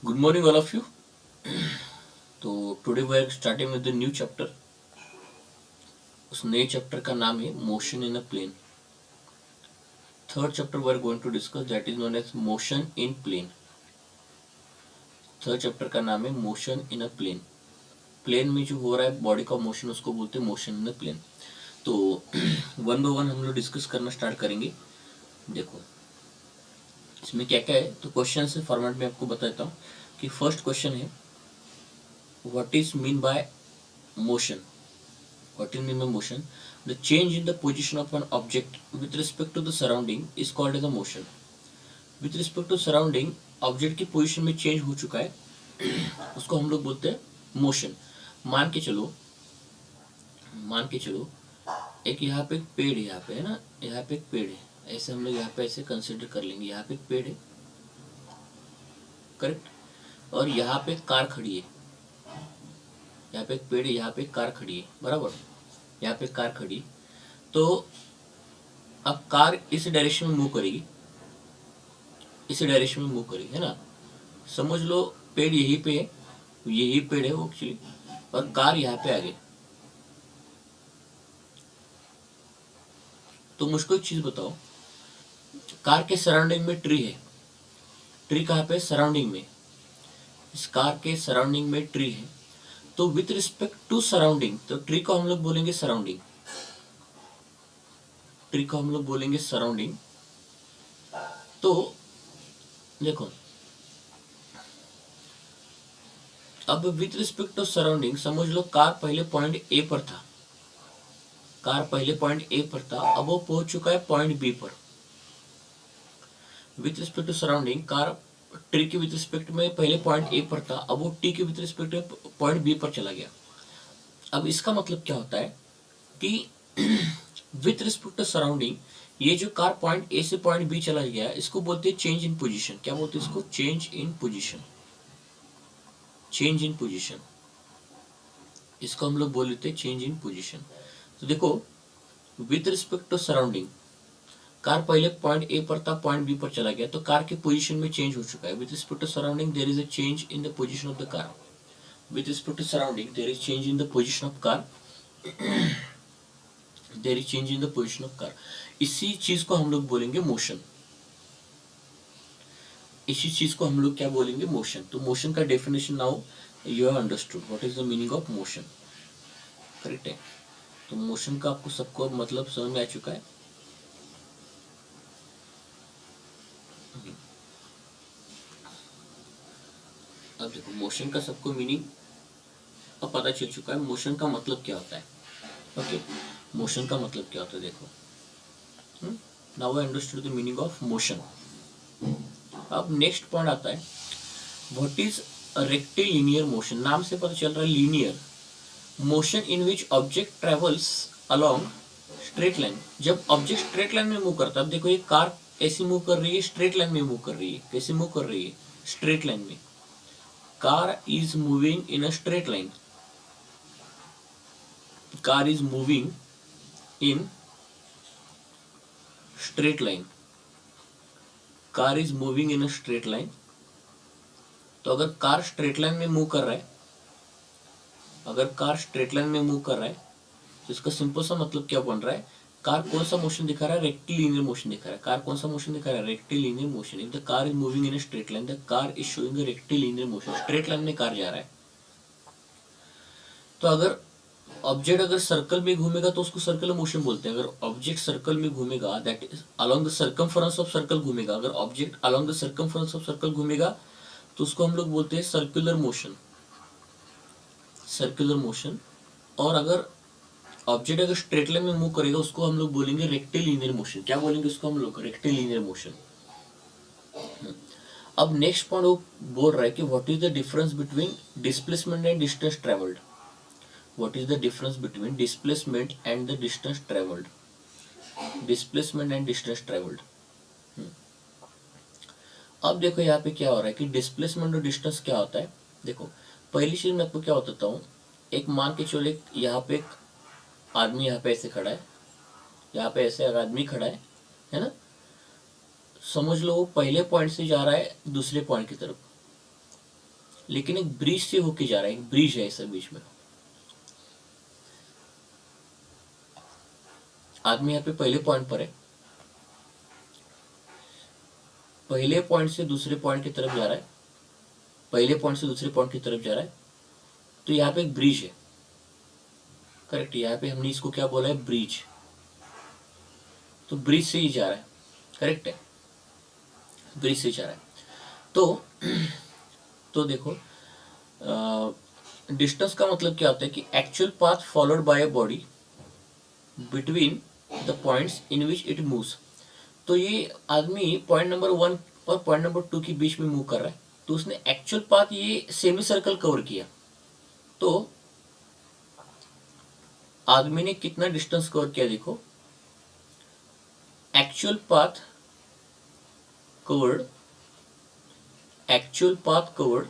Good morning, all of you. तो today we are starting with the new chapter. उस नए chapter का नाम है motion in a plane. Third chapter we are going to discuss that is known as motion in plane. Third chapter का नाम है motion in a plane. Plane में जो हो रहा है बॉडी का मोशन उसको बोलते हैं मोशन इन अ प्लेन. तो वन बाय वन हम लोग डिस्कस करना स्टार्ट करेंगे. देखो इसमें क्या क्या है. तो क्वेश्चन से फॉर्मेट में आपको बताता हूँ कि फर्स्ट क्वेश्चन है what is mean by motion. What is mean by motion? The change in the position of an object with respect to the surrounding is called as a motion. With respect to surrounding, object की position में change हो चुका है उसको हम लोग बोलते हैं मोशन. मान के चलो एक यहाँ पे एक पेड़ है, यहाँ पे है ना, यहाँ पे एक पेड़ है. ऐसे हम लोग यहाँ पे ऐसे कंसिडर कर लेंगे. यहाँ पे एक पेड़ है, करेक्ट. और यहाँ पे कार खड़ी है. यहाँ पे एक पेड़ है, यहाँ पे कार खड़ी है, बराबर. यहाँ पे कार खड़ी. तो अब कार इस डायरेक्शन में मूव करेगी, इस डायरेक्शन में मूव करेगी, है ना. समझ लो पेड़ यहीं पे है, यही पेड़ है वो एक्चुअली, और कार यहाँ पे आ गई. तो मुझको एक चीज बताओ, कार के सराउंडिंग में ट्री है. ट्री कहाँ पे? सराउंडिंग में. इस कार के सराउंडिंग में ट्री है. तो विथ रिस्पेक्ट टू सराउंडिंग, तो ट्री को हम लोग बोलेंगे सराउंडिंग. ट्री को हम लोग बोलेंगे सराउंडिंग. तो देखो अब विथ रिस्पेक्ट टू सराउंडिंग समझ लो कार पहले पॉइंट ए पर था. कार पहले पॉइंट ए पर था, अब वो पहुंच चुका है पॉइंट बी पर. With respect to surrounding car tree के विथ रिस्पेक्ट में पहले पॉइंट ए पर था, अब वो टी के विथ रिस्पेक्ट में पॉइंट बी पर चला गया. अब इसका मतलब क्या होता है कि विथ रिस्पेक्ट टू सराउंडिंग ये जो कार पॉइंट ए से पॉइंट बी चला गया इसको बोलते हैं चेंज इन पोजीशन. क्या बोलते हैं इसको? Change in position. Change in position, इसको हम लोग बोल लेते हैं चेंज इन पोजीशन. तो देखो with respect to surrounding car पहले पॉइंट ए पर था, पॉइंट बी पर चला गया, तो कार की पोजीशन में चेंज हो चुका है. With respect to surrounding there is a change in the position of the car. With respect to surrounding there is change in the position of car. There is change in the position of car. इसी चीज को हम लोग बोलेंगे motion. इसी चीज को हम लोग क्या बोलेंगे? मोशन. तो मोशन का definition now you have understood what is the meaning of motion. Correct है. तो मोशन का आपको सबको मतलब समझ में आ चुका है. अब देखो मोशन का सबको मीनिंग अब पता चल चुका है. मोशन का मतलब क्या होता है? ओके, मोशन का मतलब क्या होता है देखो. Now I understood the meaning of motion. अब नेक्स्ट पॉइंट आता है व्हाट इज रेक्टिलिनियर मोशन. नाम से पता चल रहा है linear motion in which object travels along straight line. जब ऑब्जेक्ट स्ट्रेट लाइन में मूव करता है, अब देखो ये कार ऐसी मूव कर रही है, स्ट्रेट लाइन में मूव कर रही है. कैसे मूव कर रही है? स्ट्रेट लाइन में. Car is moving in a straight line. Car is moving in straight line. Car is moving in a straight line. तो अगर कार स्ट्रेट लाइन में मूव कर रहा है, अगर कार स्ट्रेट लाइन में मूव कर रहा है तो इसका सिंपल सा मतलब क्या बन रहा है? कार कौन सा मोशन दिखा रहा है? रेक्टिलिनियर मोशन दिखा रहा है. कार कौन सा मोशन दिखा रहा है? Rectilinear motion. If the car is moving in a straight line the car is showing a rectilinear motion. Straight line में कार जा रहा है. तो अगर ऑब्जेक्ट अगर सर्कल में घूमेगा तो उसको सर्कुलर मोशन बोलते हैं. अगर ऑब्जेक्ट सर्कल में घूमेगा that is along the circumference of circle घूमेगा. अगर object along the circumference of circle घूमेगा तो उसको हम लोग बोलते हैं सर्कुलर मोशन. Circular motion. और अगर ऑब्जेक्ट अगर स्ट्रेट लाइन में मूव करेगा उसको हम लोग बोलेंगे रेक्टिलिनियर मोशन. क्या बोलेंगे उसको हम लोग? Rectilinear motion. अब नेक्स्ट पॉइंट वो बोल रहा है कि what is the difference between displacement and distance travelled. What is the difference between displacement and the distance traveled? Displacement and distance traveled. अब देखो यहाँ पे क्या हो रहा है कि डिस्प्लेसमेंट और डिस्टेंस क्या होता है. देखो पहली चीज मैं आपको क्या बताता हूँ. एक मान के चलो यहाँ पे एक आदमी यहाँ पे ऐसे खड़ा है, यहाँ पे ऐसे एक आदमी खड़ा है ना. समझ लो वो पहले पॉइंट से जा रहा है दूसरे पॉइंट की तरफ. लेकिन एक ब्रिज से होके जा रहा है, एक ब्रिज है ऐसा बीच में। आदमी यहाँ पे पहले पॉइंट पर है, पहले पॉइंट से दूसरे पॉइंट की तरफ जा रहा है, पहले पॉइंट से दूसरे पॉइंट की तरफ जा रहा है, तो यहाँ पे एक ब्रिज है। करेक्ट, यहाँ पे हमने इसको क्या बोला है, ब्रिज। तो ब्रिज से ही जा रहा है, करेक्ट है, ब्रिज से जा रहा है। तो देखो, डिस्टेंस का मतलब क्या होता है कि actual path followed by a body between the points in which it moves. तो ये आदमी पॉइंट नंबर 1 और पॉइंट नंबर 2 के बीच में मूव कर रहा है, तो उसने एक्चुअल पाथ ये सेमी सर्कल कवर किया। तो आदमी ने कितना डिस्टेंस कवर किया, देखो, actual path covered, actual path covered,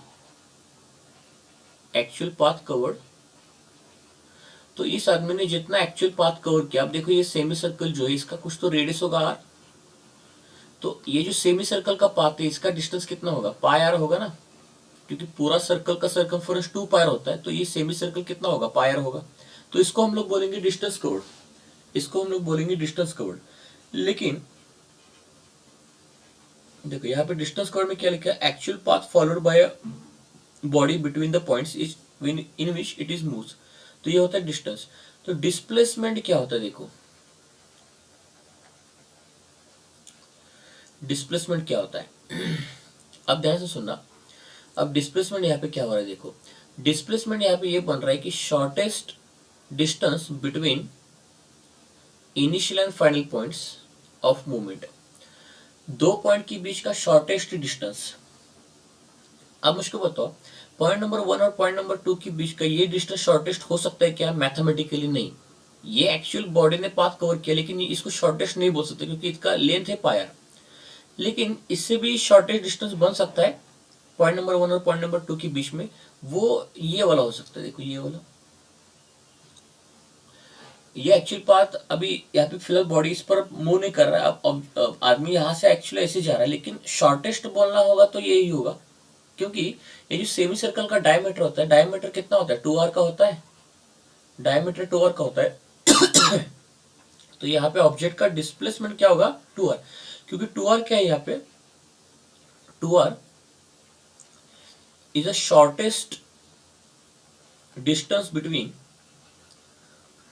actual path covered. तो इस आदमी ने जितना एक्चुअल पाथ कवर किया, अब देखो ये सेमी सर्कल जो है इसका कुछ तो रेडियस होगा आर। तो ये जो सेमी सर्कल का पाथ है इसका डिस्टेंस कितना होगा, पाई आर होगा ना, क्योंकि पूरा सर्कल का सर्कमफरेंस 2 पाई आर होता है। तो ये सेमी सर्कल कितना होगा, पाई आर होगा। तो इसको हम लोग बोलेंगे डिस्टेंस कवर्ड, इसको हम लोग बोलेंगे डिस्टेंस कवर्ड। लेकिन देखो यहाँ पे डिस्टेंस कवर्ड में क्या लिखा है, actual path followed by a body between the points in which it is moves. तो ये होता है डिस्टेंस। तो डिस्प्लेसमेंट क्या होता है, देखो डिस्प्लेसमेंट क्या होता है अब ध्यान से सुनना। अब डिस्प्लेसमेंट यहाँ पे क्या हो रहा है, देखो डिस्प्लेसमेंट यहाँ पे ये बन रहा है कि shortest distance between initial and final points of movement. दो पॉइंट के बीच का शॉर्टेस्ट डिस्टेंस। अब मुझको बताओ, पॉइंट नंबर 1 और पॉइंट नंबर 2 के बीच का ये डिस्टेंस शॉर्टेस्ट हो सकता है क्या, मैथमेटिकली नहीं। ये एक्चुअल बॉडी ने पाथ कवर किया, लेकिन ये इसको शॉर्टेस्ट नहीं बोल सकते क्योंकि इसका लेंथ है पायर। लेकिन इससे भी शॉर्टेस्ट डिस्टेंस बन सकता है पॉइंट नंबर 1 और पॉइंट नंबर 2 के बीच में, वो ये वाला हो सकता है। देखो ये वाला, ये एक्चुअल पाथ अभी यहाँ पे फिलहाल बॉडी इस पर मूव नहीं कर रहा है। अब आदमी यहाँ से एक्चुअली ऐसे जा रहा है, लेकिन शॉर्टेस्ट बोलना होगा तो यही होगा, क्योंकि ये जो सेमी सर्कल का डायमीटर होता है, डायमीटर कितना होता है, 2r का होता है, डायमीटर 2r का होता है। तो यहाँ पे ऑब्जेक्ट का डिस्प्लेसमेंट क्या होगा, 2r, क्योंकि 2r क्या है यहाँ पे, 2r is a shortest distance between,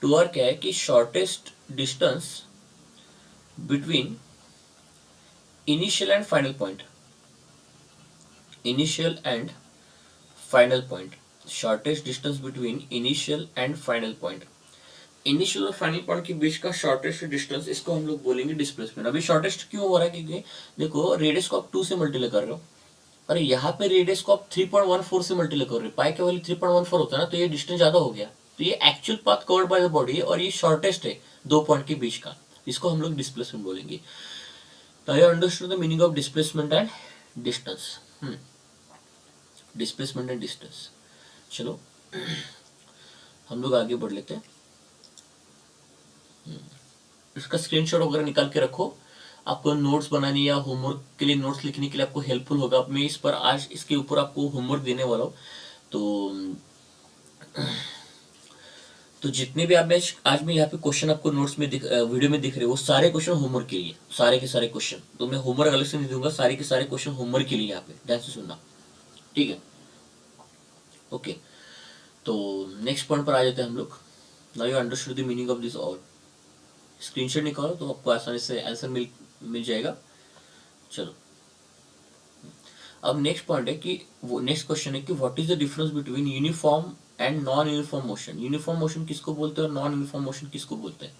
2r क्या है कि shortest distance between initial and final point, initial and final point, shortest distance between initial and final point. Initial और फाइनल पॉइंट के बीच का शॉर्टेस्ट डिस्टेंस, इसको हम लोग बोलेंगे डिस्प्लेसमेंट। अभी शॉर्टेस्ट क्यों हो रहा है, क्योंकि देखो रेडियस को आप 2 से मल्टीप्लाई कर रहे हो, और यहाँ पे रेडियस को आप 3.14 से मल्टीप्लाई कर रहे हो, पाई के वैल्यू 3.14 होता है ना, तो ये डिस्टेंस ज्यादा हो गया। तो ये actual path covered by the body है और ये शॉर्टेस्ट है दो पॉइंट के बीच का, इसको हम लोग डिस्प्लेसमेंट बोलेंगे। तो you understood the meaning of displacement and distance. Displacement and distance. चलो हम लोग आगे बढ़ लेते हैं। इसका स्क्रीनशॉट वगैरह निकाल के रखो, आपको नोट्स बनाने या होमवर्क के लिए, नोट्स लिखने के लिए आपको हेल्पफुल होगा। मैं इस पर आज इसके ऊपर आपको होमवर्क देने वाला हूँ। तो जितने भी आप आज मैं यहाँ पे क्वेश्चन आपको नोट्स में वीडियो में दिख रहे हैं, वो सारे क्वेश्चन होमवर्क के लिए, सारे के सारे क्वेश्चन। तो मैं होमवर्क अलग से नहीं दूंगा, सारे के सारे क्वेश्चन होमवर्क के लिए यहाँ पे ध्यान से सुनना, ठीक है। ओके, तो नेक्स्ट पॉइंट पर आ जाते हैं हम लोग। Now you understood the meaning of this all. Screenshot निकालो तो आपको आसानी से आंसर मिल जाएगा। चलो अब नेक्स्ट पॉइंट है कि वो नेक्स्ट क्वेश्चन है कि what is the difference between uniform and non uniform motion. Uniform motion किसको बोलते हैं और नॉन यूनिफॉर्म मोशन किसको बोलते हैं।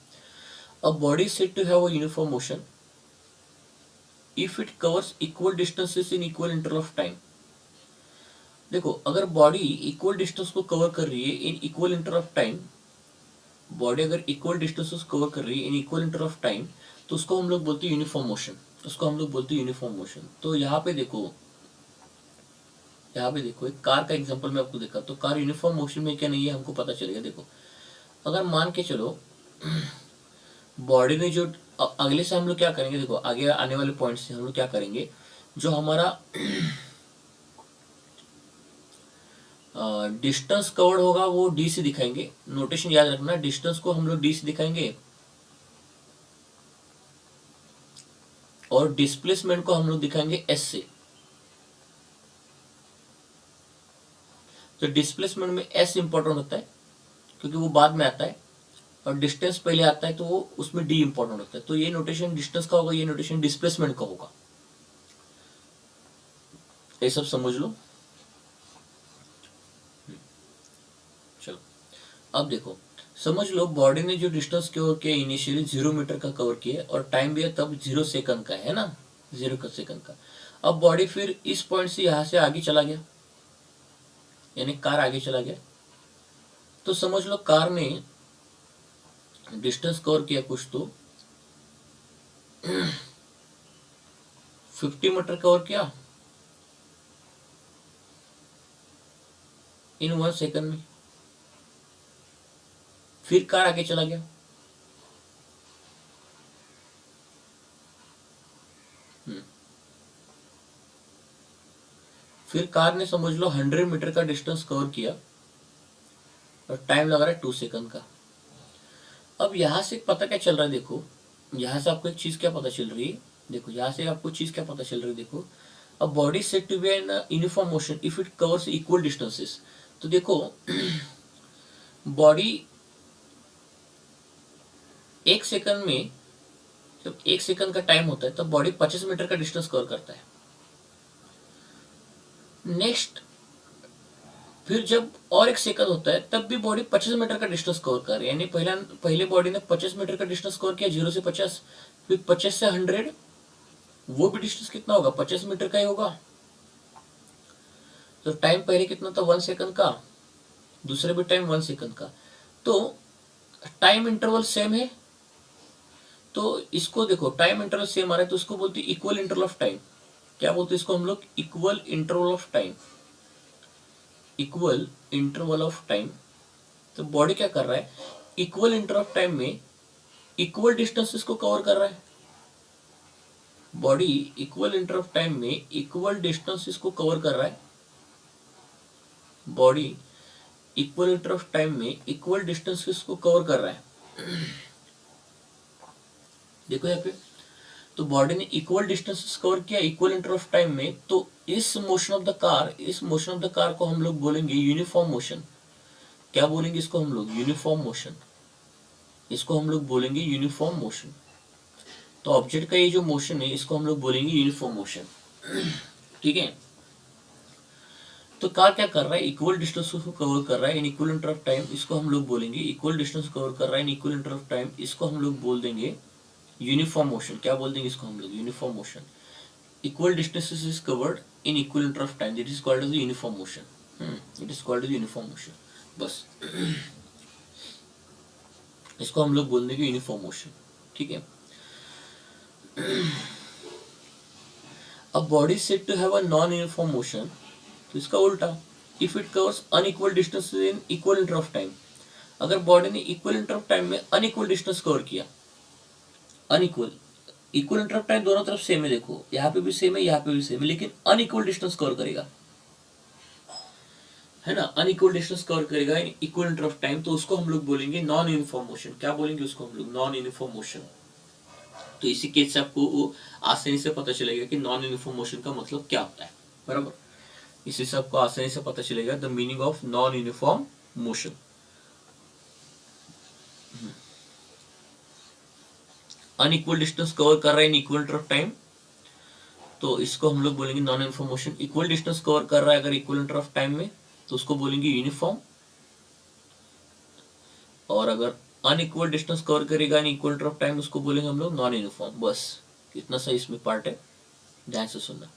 A body is said to have a uniform motion if it covers equal distances in equal interval of time. देखो अगर body equal distance को कवर कर रही है in equal interval of time, body अगर इक्वल डिस्टेंसेस कवर कर रही है in equal interval of time, तो उसको हम लोग बोलते हैं यूनिफॉर्म मोशन, उसको हम लोग बोलते हैं यूनिफॉर्म मोशन। तो यहाँ पे देखो, यहाँ पे देखो एक कार का एग्जांपल मैं आपको देखा, तो कार यूनिफॉर्म मोशन में क्या नहीं है हमको पता चलेगा। देखो अगर मान के चलो बॉडी ने जो अगले से हम लोग क्या करेंगे, देखो आगे आने वाले पॉइंट से हम लोग क्या करेंगे, जो हमारा डिस्टेंस कवर्ड होगा वो डी से दिखाएंगे, नोटेशन याद रखना, डिस्टेंस को हम लोग डी से दिखाएंगे और डिस्प्लेसमेंट को हम लोग दिखाएंगे एस से। तो डिस्प्लेसमेंट में एस इंपॉर्टेंट होता है क्योंकि वो बाद में आता है, और डिस्टेंस पहले आता है तो वो उसमें डी इंपॉर्टेंट होता है। तो ये नोटेशन डिस्टेंस का होगा, ये नोटेशन डिस्प्लेसमेंट का होगा। ये सब समझ लो। चलो अब देखो, समझ लो बॉडी ने जो डिस्टेंस कवर किया इनिशियली 0 मीटर का कवर किया और टाइम भी है तब 0 सेकंड का है ना, 0 सेकंड का। अब बॉडी फिर इस पॉइंट से यहां से आगे चला गया, यानी कार आगे चला गया। तो समझ लो कार ने डिस्टेंस कवर किया कुछ तो 50 मीटर कवर किया इन 1 सेकंड में। फिर कार आगे चला गया, फिर कार ने समझ लो 100 मीटर का डिस्टेंस कवर किया और टाइम लगा रहा है 2 सेकंड का। अब यहां से पता क्या चल रहा है, देखो यहां से आपको एक चीज क्या पता चल रही है, देखो यहां से आपको चीज क्या पता चल रही है, देखो अब body said to be in uniform motion if it covers equal distances. तो देखो बॉडी 1 सेकंड में, जब 1 सेकंड का टाइम होता है तब बॉडी 25 मीटर का डिस्टेंस कवर करता है। नेक्स्ट फिर जब और 1 सेकंड होता है तब भी बॉडी 25 मीटर का डिस्टेंस कवर कर रही है, यानी पहले बॉडी ने 25 मीटर का डिस्टेंस कवर किया 0 से 50, फिर 50 से 100, वो भी डिस्टेंस कितना होगा, 50 मीटर का ही होगा। तो टाइम पहले कितना था, 1 सेकंड का, दूसरे भी टाइम 1 सेकंड का। तो टाइम इंटरवल सेम है, तो इसको देखो टाइम इंटरवल सेम आ रहा है तो उसको बोलते हैं इक्वल इंटरवल ऑफ टाइम। क्या बोलते हैं इसको हम लोग, equal interval of time, equal interval of time. तो बॉडी क्या कर रहा है, इक्वल इंटरवल ऑफ टाइम में इक्वल डिस्टेंसेस को कवर कर रहा है। Body equal interval of time में इक्वल डिस्टेंसेस को कवर कर रहा है, body equal interval of time में इक्वल डिस्टेंसेस को कवर कर रहा है। देखो यहाँ पे, तो बॉडी ने इक्वल डिस्टेंसेस कवर किया इक्वल इंटरवल ऑफ टाइम में, तो इस मोशन ऑफ द कार, इस मोशन ऑफ द कार को हम लोग बोलेंगे यूनिफॉर्म मोशन। क्या बोलेंगे इसको हम लोग, यूनिफॉर्म मोशन। इसको हम लोग बोलेंगे यूनिफॉर्म मोशन। तो ऑब्जेक्ट का ये जो मोशन है इसको हम लोग बोलेंगे यूनिफॉर्म मोशन। ठीक है, तो कार क्या कर रहा है, इक्वल डिस्टेंस को कवर कर रहा है in equal interval of time, इसको हम लोग बोलेंगे इक्वल डिस्टेंस कवर कर रहा है in equal interval of time, इसको हम लोग बोल देंगे यूनिफॉर्म मोशन। क्या बोल देंगे इसको हम लोग, uniform motion. Equal distances is covered in equal interval of time, that is called as uniform motion. It is called as uniform motion. बस इसको हम लोग बोल देंगे यूनिफॉर्म मोशन। ठीक है, अब body said to have a non uniform motion, तो इसका उल्टा, if it covers unequal distance in equal interval of time. अगर बॉडी ने इक्वल इंटरवल ऑफ टाइम में अनइक्वल डिस्टेंस कवर किया, unequal, equal interval of time दोनों तरफ same है, देखो यहाँ पे भी सेम है यहाँ पे भी सेम है, लेकिन अनइक्वल डिस्टेंस कवर करेगा, है ना, अनइक्वल डिस्टेंस कवर करेगा इन इक्वल इंटरवल ऑफ टाइम, तो उसको हम लोग बोलेंगे नॉन यूनिफॉर्म मोशन। क्या बोलेंगे उसको हम लोग, नॉन यूनिफॉर्म मोशन। तो इसी केस से आपको आसानी से पता चलेगा कि नॉन यूनिफॉर्म मोशन का मतलब क्या होता है, बराबर। इसी से आपको आसानी से पता चलेगा the meaning of non uniform motion. Unequal distance cover कर रहा है in equal interval of time, तो इसको हम लोग बोलेंगे non uniform motion. Equal distance cover कर रहा है अगर इक्वल इंटरवल ऑफ टाइम में, तो उसको बोलेंगे यूनिफॉर्म। और अगर अनइक्वल डिस्टेंस कवर करेगा इन इक्वल इंटरवल ऑफ टाइम, उसको बोलेंगे हम लोग नॉन यूनिफॉर्म। बस इतना सा इसमें पार्ट है, ध्यान से सुनना।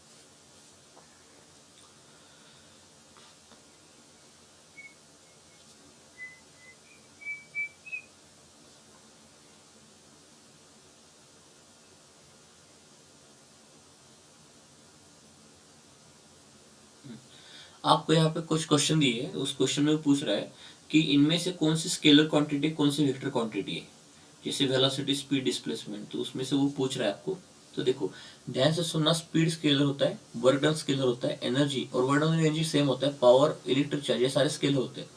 आपको यहाँ पे कुछ क्वेश्चन दिए है, उस क्वेश्चन में पूछ रहा है कि इनमें से कौन सी स्केलर क्वांटिटी कौन सी वेक्टर क्वांटिटी है, जैसे वेलोसिटी, स्पीड, डिस्प्लेसमेंट। तो उसमें से वो पूछ रहा है आपको तो देखो ध्यान से सुनना, स्पीड स्केलर होता है, वर्क डन स्केलर होता है, एनर्जी और वर्क डन और एनर्जी सेम होता है, पावर, इलेक्ट्रिक चार्ज, ये सारे स्केलर होते हैं।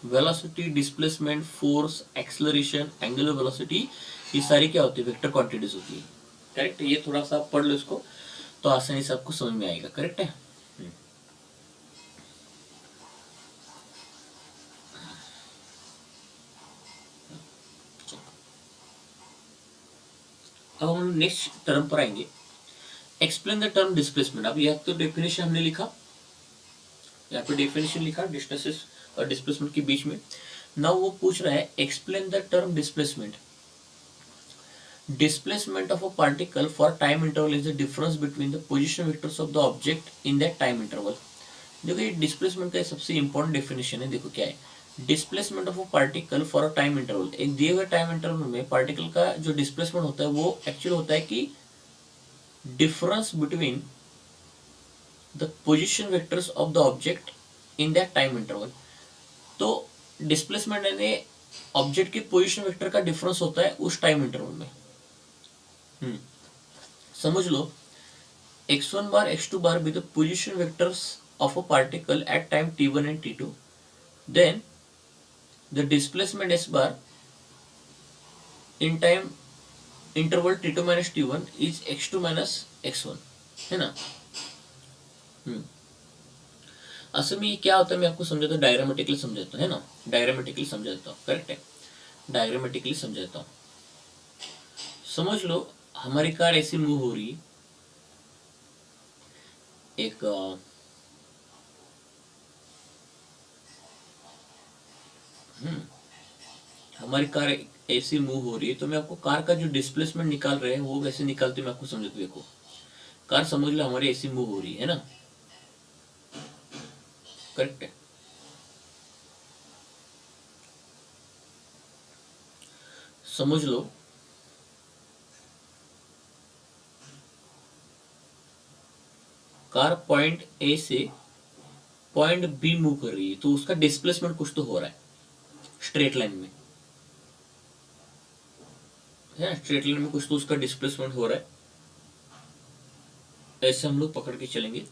Velocity, displacement, force, acceleration, angular velocity, ये सारी क्या होती है, वेक्टर क्वांटिटीज होती है। करेक्ट है, ये थोड़ा सा पढ़ लो इसको तो आसानी से आपको समझ में आएगा। करेक्ट है। अब हम नेक्स्ट टर्म पर आएंगे, एक्सप्लेन द टर्म डिस्प्लेसमेंट। अब यह तो डेफिनेशन हमने लिखा, यहाँ पे डेफिनेशन लिखा डिस्टेंसेस और डिस्प्लेसमेंट के बीच में। नाउ वो पूछ रहा है explain the term displacement. Displacement of a particle for time interval is the difference between the position vectors of the object in that time interval. देखो ये डिस्प्लेसमेंट का सबसे इंपॉर्टेंट डेफिनेशन है। देखो क्या है, displacement of a particle for a time interval, एक दिए हुए टाइम इंटरवल में पार्टिकल का जो डिस्प्लेसमेंट होता है वो एक्चुअली होता है कि difference between the position vectors of the object in that time interval. तो डिस्प्लेसमेंट यानी ऑब्जेक्ट की पोजीशन वेक्टर का डिफरेंस होता है उस टाइम इंटरवल में। समझ लो x1 bar x2 bar be the position vectors of a particle at time t1 and t2, then the displacement s bar in time interval t2 minus t1 is x2 minus x1, है ना। असल में ये क्या होता है मैं आपको समझाता हूँ, डायग्रामेटिकली समझाता हूँ, है ना, डायग्रामेटिकली समझाता हूँ। करेक्ट है, डायग्रामेटिकली समझाता हूँ। समझ लो हमारी कार ऐसी मूव हो रही है, एक हमारी कार ऐसी मूव हो रही है, तो मैं आपको कार का जो डिस्प्लेसमेंट निकाल रहे हैं वो वैसे निकालते मैं आपको समझाता हूँ। देखो कार समझ लो हमारी ऐसी मूव हो रही है ना। करेक्ट है, समझ लो कार पॉइंट ए से पॉइंट बी मूव कर रही है, तो उसका डिस्प्लेसमेंट कुछ तो हो रहा है स्ट्रेट लाइन में, है स्ट्रेट लाइन में कुछ तो उसका डिस्प्लेसमेंट हो रहा है। ऐसे हम लोग पकड़ के चलेंगे।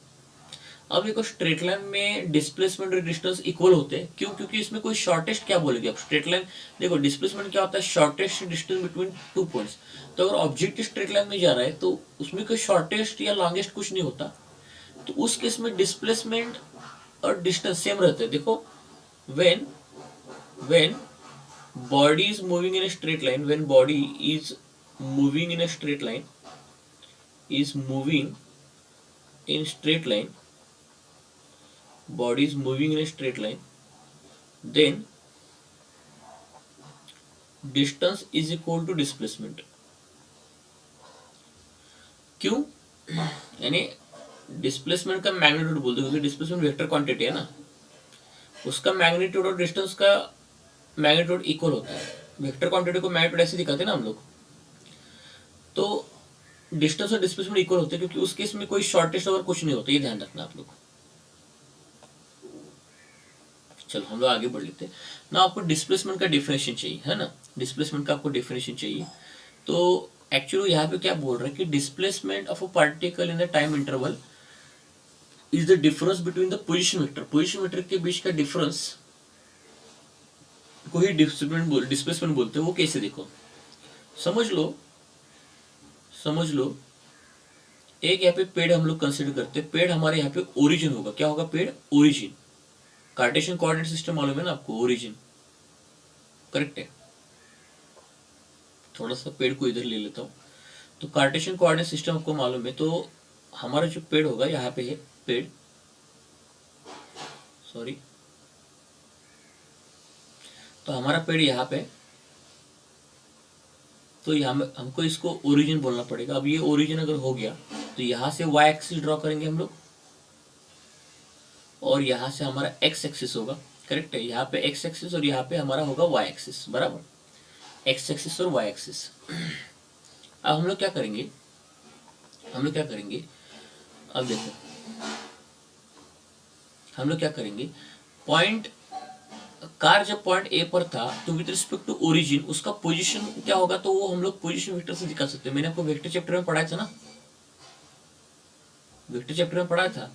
अब देखो स्ट्रेट लाइन में डिस्प्लेसमेंट और डिस्टेंस इक्वल होते हैं, क्यों, क्योंकि इसमें कोई शॉर्टेस्ट क्या बोलेगी। अब स्ट्रेट लाइन देखो डिस्प्लेसमेंट क्या होता है, shortest distance between two points. तो अगर ऑब्जेक्ट स्ट्रेट लाइन में जा रहा है तो उसमें कोई शॉर्टेस्ट या लॉन्गेस्ट कुछ नहीं होता, तो उस केस में डिस्प्लेसमेंट और डिस्टेंस सेम रहते हैं। देखो when when body is moving in a straight line, when body is moving in a straight line, is moving in straight line, body is moving in a straight line, then distance is equal to displacement। क्यों, यानी displacement का magnitude बोलते हैं, क्योंकि displacement vector quantity है ना, उसका magnitude और डिस्टेंस का मैग्नीट्यूड इक्वल होता है। वेक्टर क्वांटिटी को मैग्नीट्यूड ऐसे दिखाते हैं ना हम लोग, तो डिस्टेंस और डिस्प्लेसमेंट इक्वल होते हैं, क्योंकि उस केस में कोई शॉर्टेस्ट और कुछ नहीं होता, ये ध्यान रखना आप लोग। चलो हम लोग आगे बढ़ लेते हैं ना। आपको डिस्प्लेसमेंट का डिफिनेशन चाहिए, है ना, डिस्प्लेसमेंट का आपको डिफिनेशन चाहिए। तो एक्चुअली यहाँ पे क्या बोल रहा है कि displacement of a particle in the time interval is the difference between the position vector, position vector के बीच का डिफरेंस को ही डिस्प्लेसमेंट बोलते हैं। वो कैसे, देखो समझ लो एक यहाँ पे पेड़ हम लोग कंसिडर करते हैं, पेड़ हमारे यहाँ पे ओरिजिन होगा। क्या होगा, पेड़ ओरिजिन, कार्टेशियन कोऑर्डिनेट सिस्टम मालूम है ना आपको, ओरिजिन। करेक्ट है, थोड़ा सा पेड़ को इधर ले लेता हूँ। तो कार्टेशियन कोऑर्डिनेट सिस्टम आपको मालूम है, तो हमारा जो पेड़ होगा यहाँ पे है पेड़, सॉरी, तो हमारा पेड़ यहाँ पे, तो यहाँ हमको इसको ओरिजिन बोलना पड़ेगा। अब ये ओरिजिन अगर हो गया तो यहाँ से वाई एक्सिस ड्रॉ करेंगे हम लोग, और यहाँ से हमारा एक्स एक्सिस होगा। करेक्ट है, यहाँ पे एक्स एक्सिस और यहाँ पे हमारा होगा वाई एक्सिस, बराबर, एक्स एक्सिस और वाई एक्सिस। अब हम लोग क्या करेंगे, अब देखो हम लोग क्या करेंगे, पॉइंट कार जब पॉइंट ए पर था तो विद रिस्पेक्ट टू ओरिजिन उसका पोजीशन क्या होगा, तो वो हम लोग पोजीशन वेक्टर से दिखा सकते हैं। मैंने आपको वेक्टर चैप्टर में पढ़ाया था ना, वेक्टर चैप्टर में पढ़ा था।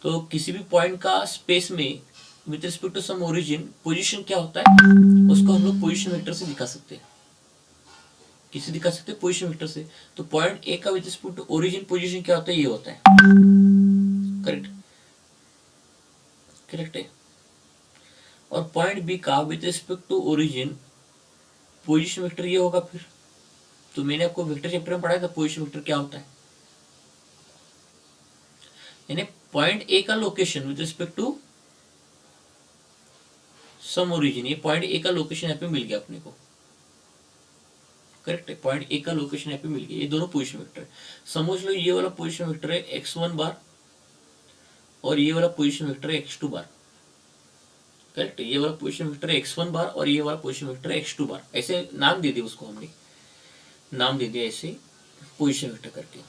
तो किसी भी पॉइंट का स्पेस में with respect to some origin position क्या होता है, उसको हम लोग पोजीशन वेक्टर से दिखा सकते हैं। किसे दिखा सकते हैं? पोजीशन वेक्टर से। तो पॉइंट ए का with respect to origin position क्या होता है? ये होता है। करेक्ट, करेक्ट है। और पॉइंट बी का with respect to origin position vector ये होगा फिर। तो मैंने आपको वेक्टर चैप्टर में पढ़ाया था पोजीशन वेक्टर क्या होता है। यानी पॉइंट ए का location with respect to some origin, ये पॉइंट ए का लोकेशन यहाँ पे मिल गया अपने को। करेक्ट है, पॉइंट ए का लोकेशन यहाँ पे मिल गया। ये दोनों पोजीशन वेक्टर है। समझ लो ये वाला पोजीशन वेक्टर है x1 बार और ये वाला पोजीशन वेक्टर है x2 बार। करेक्ट है, ये वाला पोजीशन वेक्टर है x1 बार और ये वाला पोजीशन वेक्टर है x2 बार। ऐसे नाम दे दिया उसको, हमने नाम दे दिया ऐसे पोजीशन वेक्टर करके।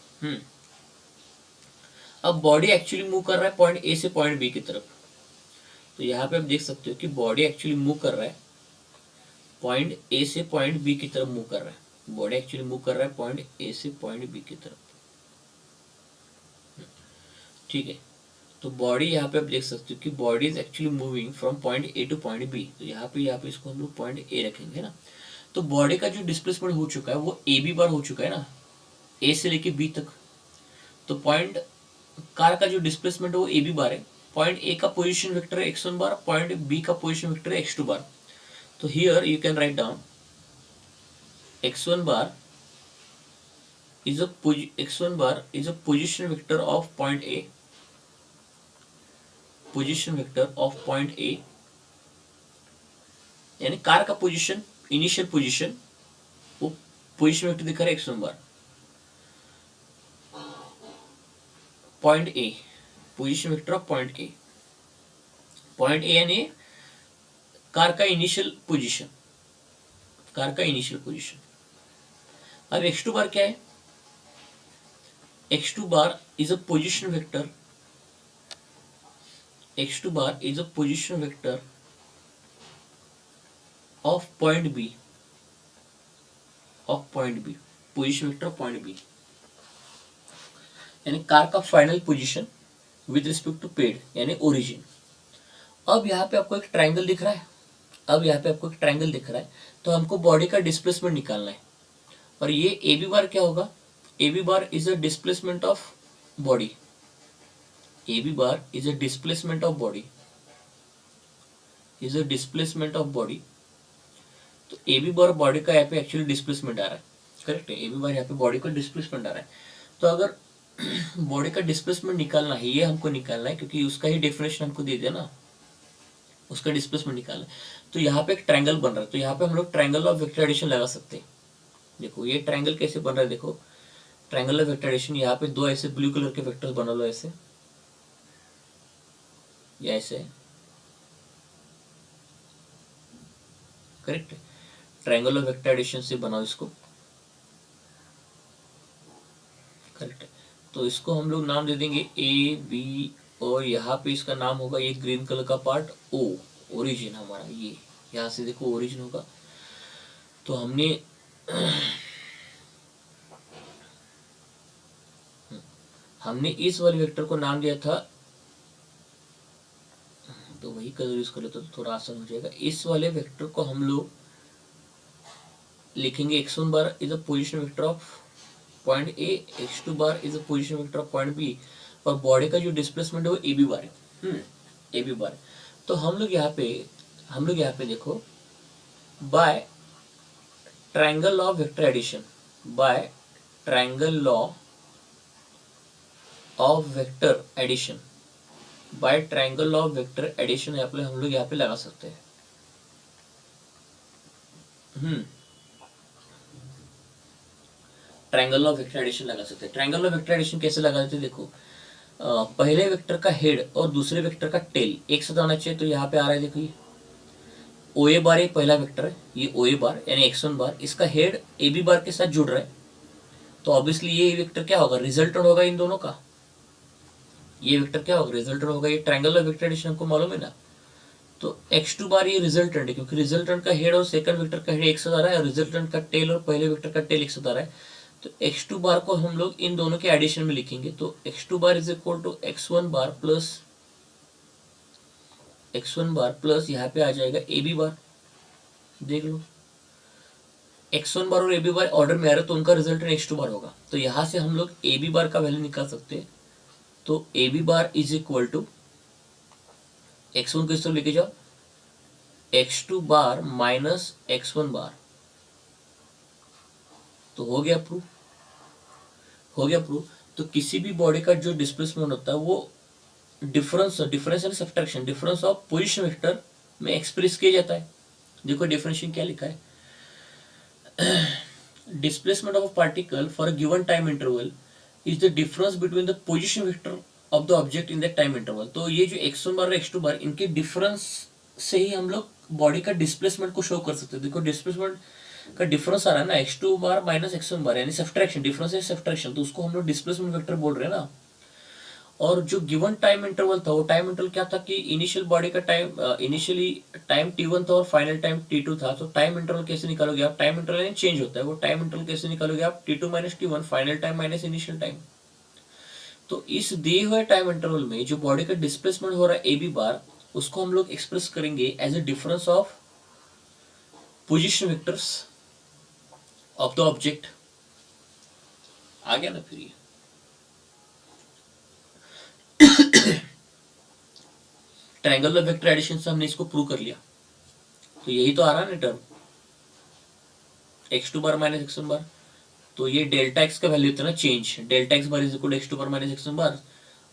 अब बॉडी एक्चुअली मूव कर रहा है पॉइंट ए से पॉइंट बी की तरफ। तो यहाँ पे आप देख सकते हो कि बॉडी एक्चुअली मूव कर रहा है पॉइंट ए से पॉइंट बी की तरफ मूव कर रहा है। बॉडी एक्चुअली मूव कर रहा है पॉइंट ए से पॉइंट बी की तरफ। ठीक है, तो बॉडी यहाँ पे आप देख सकते हो कि body is actually moving from point A to point B. तो यहाँ पे इसको हम लोग पॉइंट ए रखेंगे ना। तो बॉडी का जो डिस्प्लेसमेंट हो चुका है वो ए बी बार हो चुका है ना, ए से लेके बी तक। तो पॉइंट कार का जो डिस्प्लेसमेंट है वो ए बी बार है। पॉइंट ए का पोजीशन वेक्टर है x1 बार, पॉइंट बी का पोजीशन वेक्टर है x2 बार। तो here you can write down x1 bar is a position vector of point A, position vector of point A, यानी car का position initial position वो position vector दिखा रहा है x1 bar. Point A, position vector of point A. Point A यानी car का initial position, car का initial position. अब x2 बार क्या है? x2 bar is a position vector, x2 bar is a position vector of point B, of point B, position vector of point B. यानी car का final position with respect to paid यानी origin. अब यहाँ पे आपको एक triangle दिख रहा है, अब यहाँ पे आपको एक ट्रायंगल दिख रहा है। तो हमको बॉडी का डिस्प्लेसमेंट निकालना है। और ये ए बी बार क्या होगा? A B bar is a displacement of body, A B bar is a displacement of body, is a displacement of body. तो ए बी बार बॉडी का यहाँ पे एक्चुअली डिस्प्लेसमेंट आ रहा है। करेक्ट है, ए बी बार यहाँ पे बॉडी का डिस्प्लेसमेंट आ रहा है। तो अगर बॉडी का डिस्प्लेसमेंट निकालना है, ये हमको निकालना है क्योंकि उसका ही डेफिनेशन हमको दे दिया ना, उसका डिस्प्लेसमेंट निकालना है। तो यहाँ पे एक ट्रायंगल बन रहा है। तो यहाँ पे हम लोग ट्रायंगल ऑफ वेक्टर एडिशन लगा सकते हैं। देखो ये ट्रायंगल कैसे बन रहा है, देखो ट्रायंगल ऑफ वेक्टर एडिशन। यहाँ पे दो ऐसे ब्लू कलर के वेक्टर्स बना लो, ऐसे या ऐसे। Correct, triangle of vector addition से बनाओ इसको। करेक्ट, तो इसको हम लोग नाम दे देंगे ए बी, और यहाँ पे इसका नाम होगा ये ग्रीन कलर का पार्ट ओ, ओरिजिन हमारा। ये यहाँ से देखो ओरिजिन होगा। तो हमने इस वाले वेक्टर को नाम दिया था, तो वही कलर यूज कर लेते तो थोड़ा आसान हो जाएगा। इस वाले वेक्टर को हम लोग लिखेंगे x1 bar is a position vector of point A, x2 bar is a position vector of point B, और बॉडी का जो डिस्प्लेसमेंट है वो ए बी बार है। A B bar. तो हम लोग यहाँ पे देखो by triangle law vector addition, by triangle law of vector addition, by triangle law of vector addition हम लोग यहाँ पे लगा सकते हैं। ट्रायंगल ऑफ वेक्टर एडिशन लगा सकते हैं। ट्रायंगल ऑफ वेक्टर एडिशन कैसे लगाते हैं? देखो पहले वेक्टर का हेड और दूसरे वेक्टर का टेल एक साथ आना चाहिए। तो यहाँ पे आ रहा है, देखो ये ओ ए बार एक पहला वेक्टर है, ये ओ ए बार यानी x1 बार, इसका हेड ए बी बार के साथ जुड़ रहा है। तो ऑब्वियसली ये वेक्टर क्या होगा? रिजल्टेंट होगा इन दोनों का। ये वेक्टर क्या होगा? रिजल्टेंट होगा। ये ट्रायंगल ऑफ वेक्टर एडिशन हमको मालूम है ना। तो x2 बार ये रिजल्टेंट है, क्योंकि रिजल्टेंट का हेड और सेकंड वेक्टर का हेड एक साथ आ रहा है, और रिजल्टेंट का टेल और पहले वेक्टर का टेल एक साथ आ रहा है। तो x2 बार को हम लोग इन दोनों के एडिशन में लिखेंगे, तो x2 bar is equal to x1 bar plus यहाँ पे आ जाएगा ab बार। देख लो x1 बार और ab बार ऑर्डर में आ रहा है तो उनका रिजल्ट x2 बार होगा। तो यहाँ से हम लोग ab बार का वैल्यू निकाल सकते हैं। तो ab bar is equal to x1 को इस तरफ लेके जाओ, x2 बार माइनस x1 बार, तो हो गया प्रूफ। तो किसी भी बॉडी का जो डिस्प्लेसमेंट होता है वो difference and subtraction, difference of position vector में एक्सप्रेस किया जाता है। देखो डेफिनेशन क्या लिखा है, displacement of a particle for a given time interval is the difference between the position vector of the object in that time interval. तो ये जो x1 बार और x2 बार इनके डिफरेंस से ही हम लोग बॉडी का डिस्प्लेसमेंट को शो कर सकते हैं। देखो डिस्प्लेसमेंट का डिफरेंस आ रहा है ना, x2 बार माइनस x1 बार, यानी सब्ट्रैक्शन, डिफरेंस है सब्ट्रैक्शन, तो उसको हम लोग डिस्प्लेसमेंट वेक्टर बोल रहे हैं ना। और जो गिवन टाइम इंटरवल था, वो टाइम इंटरवल क्या था कि इनिशियल बॉडी का टाइम, इनिशियली टाइम t1 था और फाइनल टाइम t2 था। तो टाइम इंटरवल कैसे निकालोगे आप, टाइम इंटरवल चेंज होता है, वो टाइम इंटरवल कैसे निकालोगे आप, t2 minus t1, final time minus initial time. तो इस दिए हुए टाइम इंटरवल में जो बॉडी का डिस्प्लेसमेंट हो रहा है ab बार, उसको हम लोग एक्सप्रेस करेंगे as a difference of position vectors of the object. आ गया ना फिर ये। ट्रायंगुलर वेक्टर एडिशन से हमने इसको प्रूव कर लिया। तो यही तो आ रहा है ना term x2 bar minus x1 बार। तो ये डेल्टा x का वैल्यू होता है ना change, delta x bar is equal to x2 bar minus x1 bar,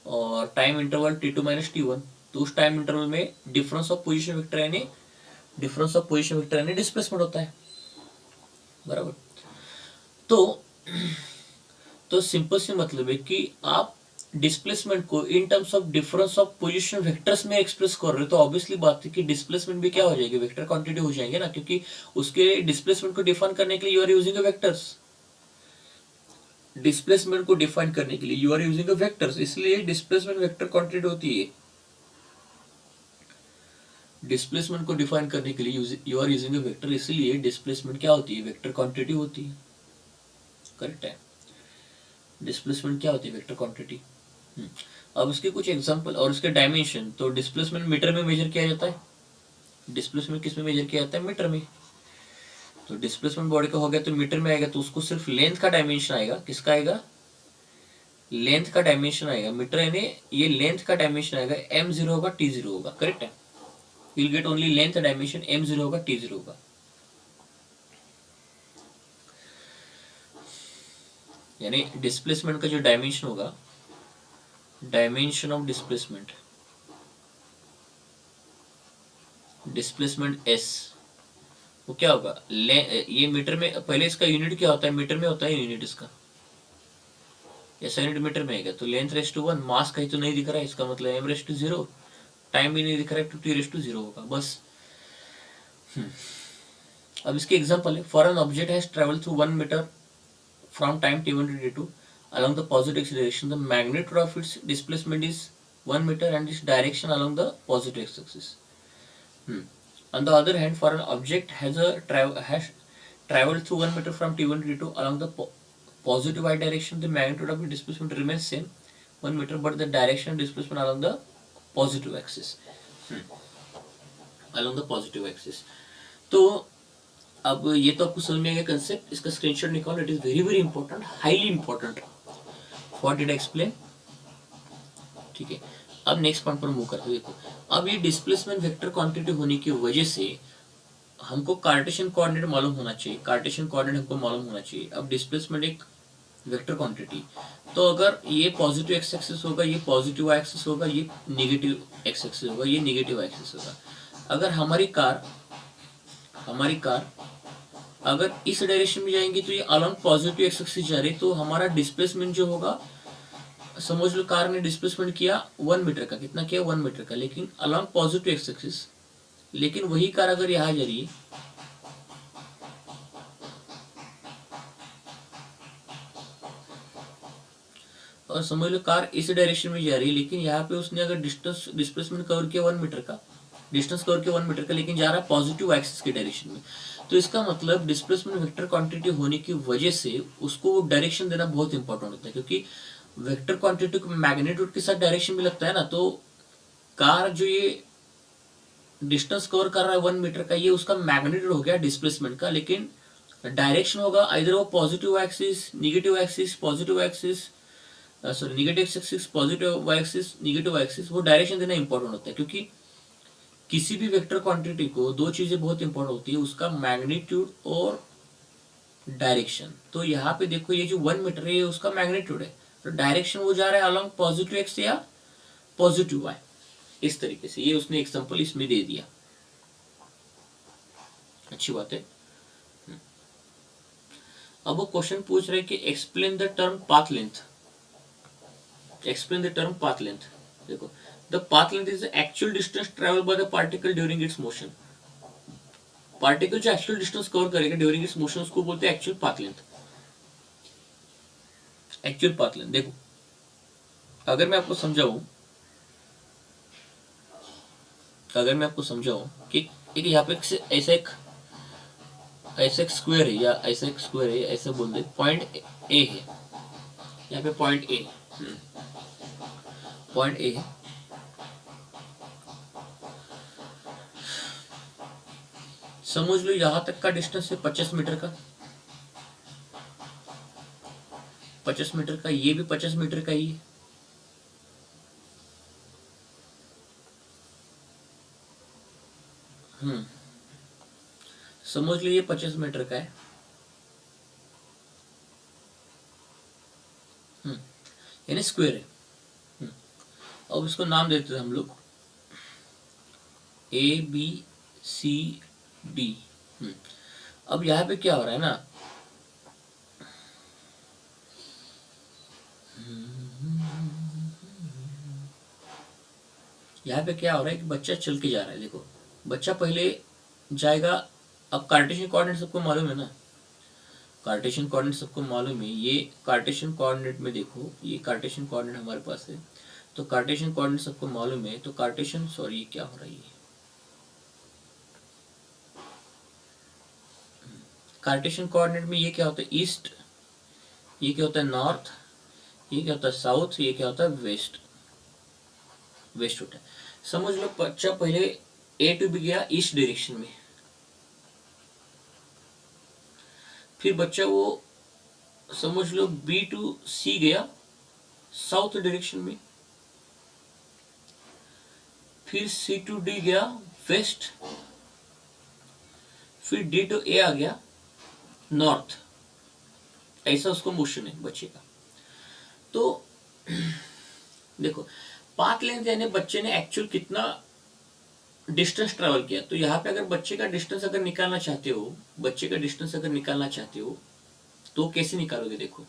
और time interval t2 minus t1। तो उस टाइम इंटरवल में डिफरेंस ऑफ पोजीशन वेक्टर यानी डिस्प्लेसमेंट होता है, बराबर। तो सिंपल सी मतलब है कि आप डिस्प्लेसमेंट को in terms of difference of position vectors में एक्सप्रेस कर रहे हो, तो ऑब्वियसली बात है कि डिस्प्लेसमेंट भी क्या हो जाएगी, वेक्टर क्वांटिटी हो जाएंगे ना, क्योंकि उसके डिस्प्लेसमेंट को डिफाइन करने के लिए you are using vectors. Displacement को डिफाइन करने के लिए यू आर यूजिंग वेक्टर्स, इसलिए डिस्प्लेसमेंट वेक्टर क्वांटिटी होती है। डिस्प्लेसमेंट को डिफाइन करने के लिए यू आर यूजिंग वेक्टर, इसलिए डिस्प्लेसमेंट क्या होती है, वेक्टर क्वांटिटी होती है। करेक्ट है, डिस्प्लेसमेंट क्या होती है, वेक्टर क्वांटिटी। अब उसके कुछ एग्जांपल और उसके डायमेंशन। तो डिस्प्लेसमेंट मीटर में मेजर किया जाता है, डिस्प्लेसमेंट किस में मेजर किया जाता है, मीटर में। तो डिस्प्लेसमेंट बॉडी का हो गया तो मीटर में आएगा, तो उसको सिर्फ लेंथ का डायमेंशन आएगा, किसका आएगा, लेंथ का डायमेंशन आएगा। मीटर यानी ये लेंथ का डायमेंशन आएगा, m0 होगा t0 होगा। करेक्ट है, you will get only length dimension, m0 होगा t0 होगा। यानी डिस्प्लेसमेंट का जो डायमेंशन होगा, डायमेंशन ऑफ डिस्प्लेसमेंट s, वो क्या होगा, ये मीटर में, पहले इसका यूनिट क्या होता है, मीटर में होता है यूनिट इसका, ऐसा यूनिट मीटर में आएगा। तो लेंथ रेस टू 1, मास कहीं तो नहीं दिख रहा है, इसका मतलब m रेस टू 0, टाइम भी नहीं दिख रहा है तो t रेस टू 0 होगा, बस। अब इसके एग्जांपल है, for an object has travel through 1 meter from time t1 to t2 along the positive x direction, the magnitude of its displacement is 1 meter and its direction along the positive x axis. On the other hand, for an object has traveled through 1 meter from t1 to t2 along the positive y direction, the magnitude of the displacement remains same 1 meter, but the direction of displacement along the positive axis. Along the positive axis. तो अब ये तो आपको समझ में आ गया concept, इसका screenshot निकालो, it is very very important, highly important. What did I explain, ठीक है। अब नेक्स्ट पॉइंट पर मूव करते हैं। देखो अब ये डिस्प्लेसमेंट वेक्टर क्वांटिटी होने की वजह से हमको कार्टेशियन कोऑर्डिनेट मालूम होना चाहिए, कार्टेशियन कोऑर्डिनेट हमको मालूम होना चाहिए। अब डिस्प्लेसमेंट एक वेक्टर क्वांटिटी, तो अगर ये पॉजिटिव एक्स एक्सिस होगा, ये पॉजिटिव वाई एक्सिस होगा, ये नेगेटिव एक्स एक्सिस होगा, ये नेगेटिव वाई एक्सिस होगा। अगर हमारी कार अगर इस डायरेक्शन में जाएंगे तो ये अलोंग पॉजिटिव एक्स एक्सिस जा रही, तो हमारा डिस्प्लेसमेंट जो होगा, समझ लो कार ने डिस्प्लेसमेंट किया 1 मीटर का, कितना किया 1 मीटर का, लेकिन अलोंग पॉजिटिव एक्स एक्सिस। लेकिन वही कार अगर यहाँ जा रही है, और समझ लो कार इस डायरेक्शन में जा रही है, लेकिन यहाँ पे उसने अगर डिस्प्लेसमेंट कवर किया 1 मीटर का, डिस्टेंस कवर के 1 मीटर का, लेकिन जा रहा है पॉजिटिव एक्सिस की डायरेक्शन में। तो इसका मतलब डिस्प्लेसमेंट वेक्टर क्वांटिटी होने की वजह से उसको डायरेक्शन देना बहुत इंपॉर्टेंट होता है, क्योंकि वेक्टर क्वांटिटी को मैग्नीट्यूड के साथ डायरेक्शन भी लगता है ना। तो कार जो ये डिस्टेंस कवर कर रहा है 1 मीटर का, ये उसका मैग्नीट्यूड हो गया डिस्प्लेसमेंट का, लेकिन डायरेक्शन होगा इधर वो positive axis, negative axis, positive axis, sorry negative axis, positive axis, negative axis. वो डायरेक्शन देना इंपॉर्टेंट होता है, क्योंकि किसी भी वेक्टर क्वांटिटी को दो चीजें बहुत इंपॉर्टेंट होती है, उसका मैग्नीट्यूड और डायरेक्शन। तो यहाँ पे देखो ये जो 1 मीटर है ये उसका मैग्नीट्यूड है, तो डायरेक्शन वो जा रहा है अलॉन्ग पॉजिटिव एक्स या पॉजिटिव वाई। इस तरीके से ये उसने एग्जांपल इसमें दे दिया। अच्छी बात है। अब वो क्वेश्चन पूछ रहे कि explain the term path length. Explain the term path length. देखो, the path length is the actual distance travel by the particle during its motion. Particle जो एक्चुअल डिस्टेंस कवर करेगा ड्यूरिंग इट्स मोशन उसको बोलते हैं actual path length. Actual path length देखो, अगर मैं आपको समझाऊं कि एक यहाँ पे ऐसा एक स्क्वायर है, या ऐसा एक स्क्वायर है, ऐसा बोल दे पॉइंट ए है, यहाँ पे पॉइंट ए है। समझ लो यहां तक का डिस्टेंस है 50 मीटर का, 50 मीटर का, ये भी 50 मीटर का ही है। समझ लो ये 50 मीटर का है। यानी स्क्वायर है। अब इसको नाम देते हैं हम लोग ए बी सी डी। अब यहाँ पे क्या हो रहा है ना, यहाँ पे क्या हो रहा है कि बच्चा चल के जा रहा है। देखो, बच्चा पहले जाएगा। अब कार्टेशियन कोऑर्डिनेट सबको मालूम है ना, कार्टेशियन कोऑर्डिनेट सबको मालूम है। ये कार्टेशियन कोऑर्डिनेट में देखो, ये कार्टेशियन कोऑर्डिनेट हमारे पास है, तो कार्टेशियन कोऑर्डिनेट सबको मालूम है। तो कार्टेशियन, सॉरी क्या हो रहा है, कार्टेशियन कोऑर्डिनेट में ये क्या होता है ईस्ट, ये क्या होता है नॉर्थ, ये क्या होता है साउथ, ये क्या होता है वेस्ट। वेस्ट होता है। समझ लो बच्चा पहले ए टू बी गया ईस्ट डायरेक्शन में, फिर बच्चा वो समझ लो बी टू सी गया साउथ डायरेक्शन में, फिर सी टू डी गया वेस्ट, फिर डी टू ए आ गया नॉर्थ। ऐसा उसको मोशन है बच्चे का। तो देखो, पाथ लेंथ यानी बच्चे ने एक्चुअल कितना डिस्टेंस ट्रेवल किया। तो यहाँ पे अगर बच्चे का डिस्टेंस अगर निकालना चाहते हो, बच्चे का डिस्टेंस अगर निकालना चाहते हो तो कैसे निकालोगे। देखो,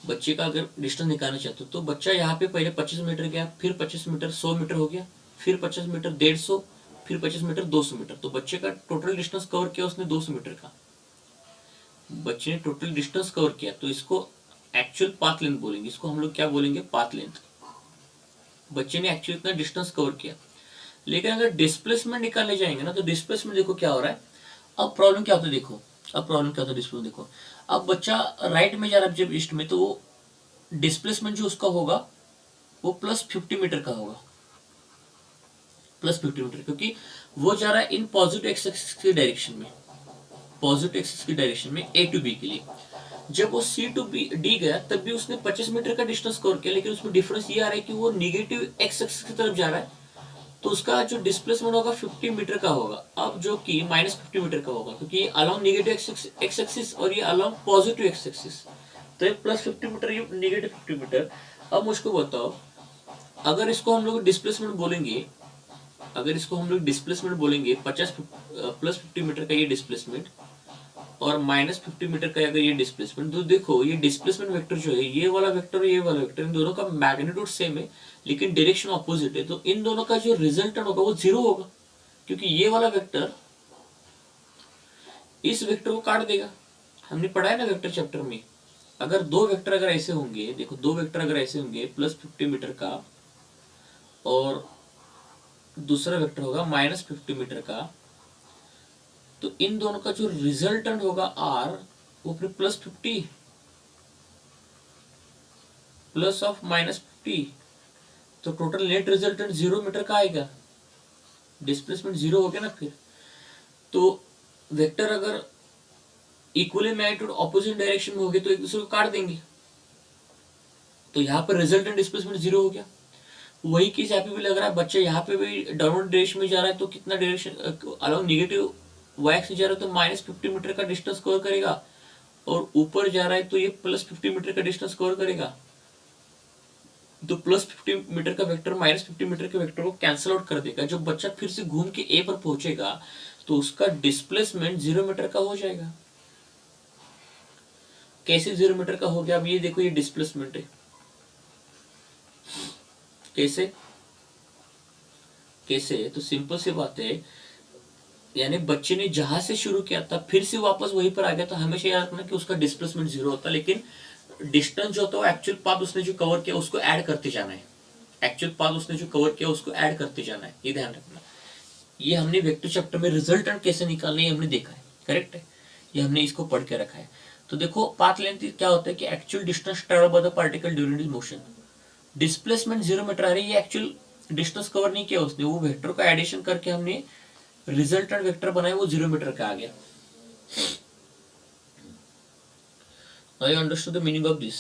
बच्चे का अगर डिस्टेंस निकालना चाहते हो तो बच्चा यहाँ पे पहले 25 मीटर गया, फिर 25 मीटर 100 मीटर हो गया, फिर 25 मीटर 150, फिर 25 मीटर 200 मीटर। तो बच्चे का टोटल डिस्टेंस कवर किया उसने 200 मीटर का। बच्चे ने टोटल डिस्टेंस कवर किया, तो इसको एक्चुअल पाथ लेंथ बोलेंगे। इसको हम लोग क्या बोलेंगे, पाथ लेंथ। बच्चे ने एक्चुअली इतना डिस्टेंस कवर किया। लेकिन अगर डिस्प्लेसमेंट निकालने जाएंगे ना, तो डिस्प्लेसमेंट देखो क्या हो रहा है। अब प्रॉब्लम क्या होता है, देखो अब प्रॉब्लम क्या होता है डिस्प्लेसमेंट। देखो, अब बच्चा राइट में जा रहा है जब ईस्ट में, तो वो डिस्प्लेसमेंट जो उसका होगा वो +50 मीटर का होगा, +50 मीटर, क्योंकि वो जा रहा है इन पॉजिटिव एक्सिस की डायरेक्शन में, पॉजिटिव एक्सिस की डायरेक्शन में ए टू बी के लिए। जब वो सी टू बी डी गया तब भी उसने 25 मीटर का डिस्टेंस कवर किया, लेकिन उसमें डिफरेंस ये आ रहा है कि वो निगेटिव एक्स एक्सिस की तरफ जा रहा है, तो उसका जो डिस्प्लेसमेंट होगा 50 मीटर का होगा। अब जो कि -50 मीटर का होगा, क्योंकि ये अलॉन्ग निगेटिव एक्स एक्सिस और ये अलॉन्ग पॉजिटिव एक्स एक्सिस। तो ये +50 मीटर, ये -50 मीटर। अब मुझको बताओ, अगर इसको हम लोग डिस्प्लेसमेंट बोलेंगे, अगर इसको हम लोग डिस्प्लेसमेंट बोलेंगे 50 +50 मीटर का ये डिस्प्लेसमेंट और -50 मीटर का अगर ये डिस्प्लेसमेंट, तो देखो ये डिस्प्लेसमेंट वेक्टर जो है, ये वाला वेक्टर और ये वाला वेक्टर, इन दोनों का मैग्नीट्यूड सेम है लेकिन डायरेक्शन ऑपोजिट है। तो इन दोनों का जो रिजल्टेंट होगा वो 0 होगा, क्योंकि ये वाला वेक्टर इस वेक्टर को काट देगा। हमने पढ़ा है ना वेक्टर चैप्टर में, अगर दो वेक्टर अगर ऐसे होंगे, देखो दो वेक्टर अगर ऐसे होंगे +50 मीटर का और दूसरा वेक्टर होगा -50 मीटर का, तो इन दोनों का जो रिजल्टेंट होगा r, वो फिर +50 प्लस ऑफ -50, तो टोटल नेट रिजल्टेंट 0 मीटर का आएगा, डिस्प्लेसमेंट 0 हो गया ना। फिर तो वेक्टर अगर इक्वली मैग्नीट्यूड ऑपोजिट डायरेक्शन में हो गए तो एक दूसरे को काट देंगे, तो यहाँ पर रिजल्टेंट डिस्प्लेसमेंट 0 हो गया। वही केस यहाँ पे भी लग रहा है, बच्चा यहाँ पे भी डाउनवर्ड डायरेक्शन में जा रहा है, तो कितना direction along negative Y X में जा रहा है, तो -50 मीटर का डिस्टेंस कवर करेगा, और ऊपर जा रहा है तो ये +50 मीटर का डिस्टेंस कवर करेगा। तो +50 मीटर का वेक्टर -50 मीटर के वेक्टर को कैंसिल आउट कर देगा। जब बच्चा फिर से घूम के ए पर पहुंचेगा तो उसका डिस्प्लेसमेंट 0 मीटर का हो जाएगा। कैसे 0 मीटर का हो गया? अब ये देखो, ये डिस्प्लेसमेंट है। कैसे कैसे तो सिंपल सी बात है, यानी बच्चे ने जहां से शुरू किया था फिर से वापस वहीं पर आ गया, तो हमेशा याद रखना कि उसका डिस्प्लेसमेंट 0 होता है, लेकिन डिस्टेंस जो होता है एक्चुअल पाथ उसने जो कवर किया उसको ऐड करते जाना है। एक्चुअल पाथ उसने जो कवर किया उसको ऐड करते जाना है, ये ध्यान रखना। ये हमने वेक्टर चैप्टर में रिजल्टेंट कैसे निकालने ये हमने देखा है, करेक्ट है, ये हमने इसको पढ़ के रखा है। तो देखो पाथ लेंथ क्या होता है कि actual distance travelled by the particle during its motion. Displacement 0 metre आ रही है, ये एक्चुअल डिस्टेंस कवर नहीं किया उसने, वो वेक्टर का एडिशन करके हमने रिजल्टेंट वेक्टर बनाया, वो 0 मीटर का आ गया। Now you understood the meaning of this.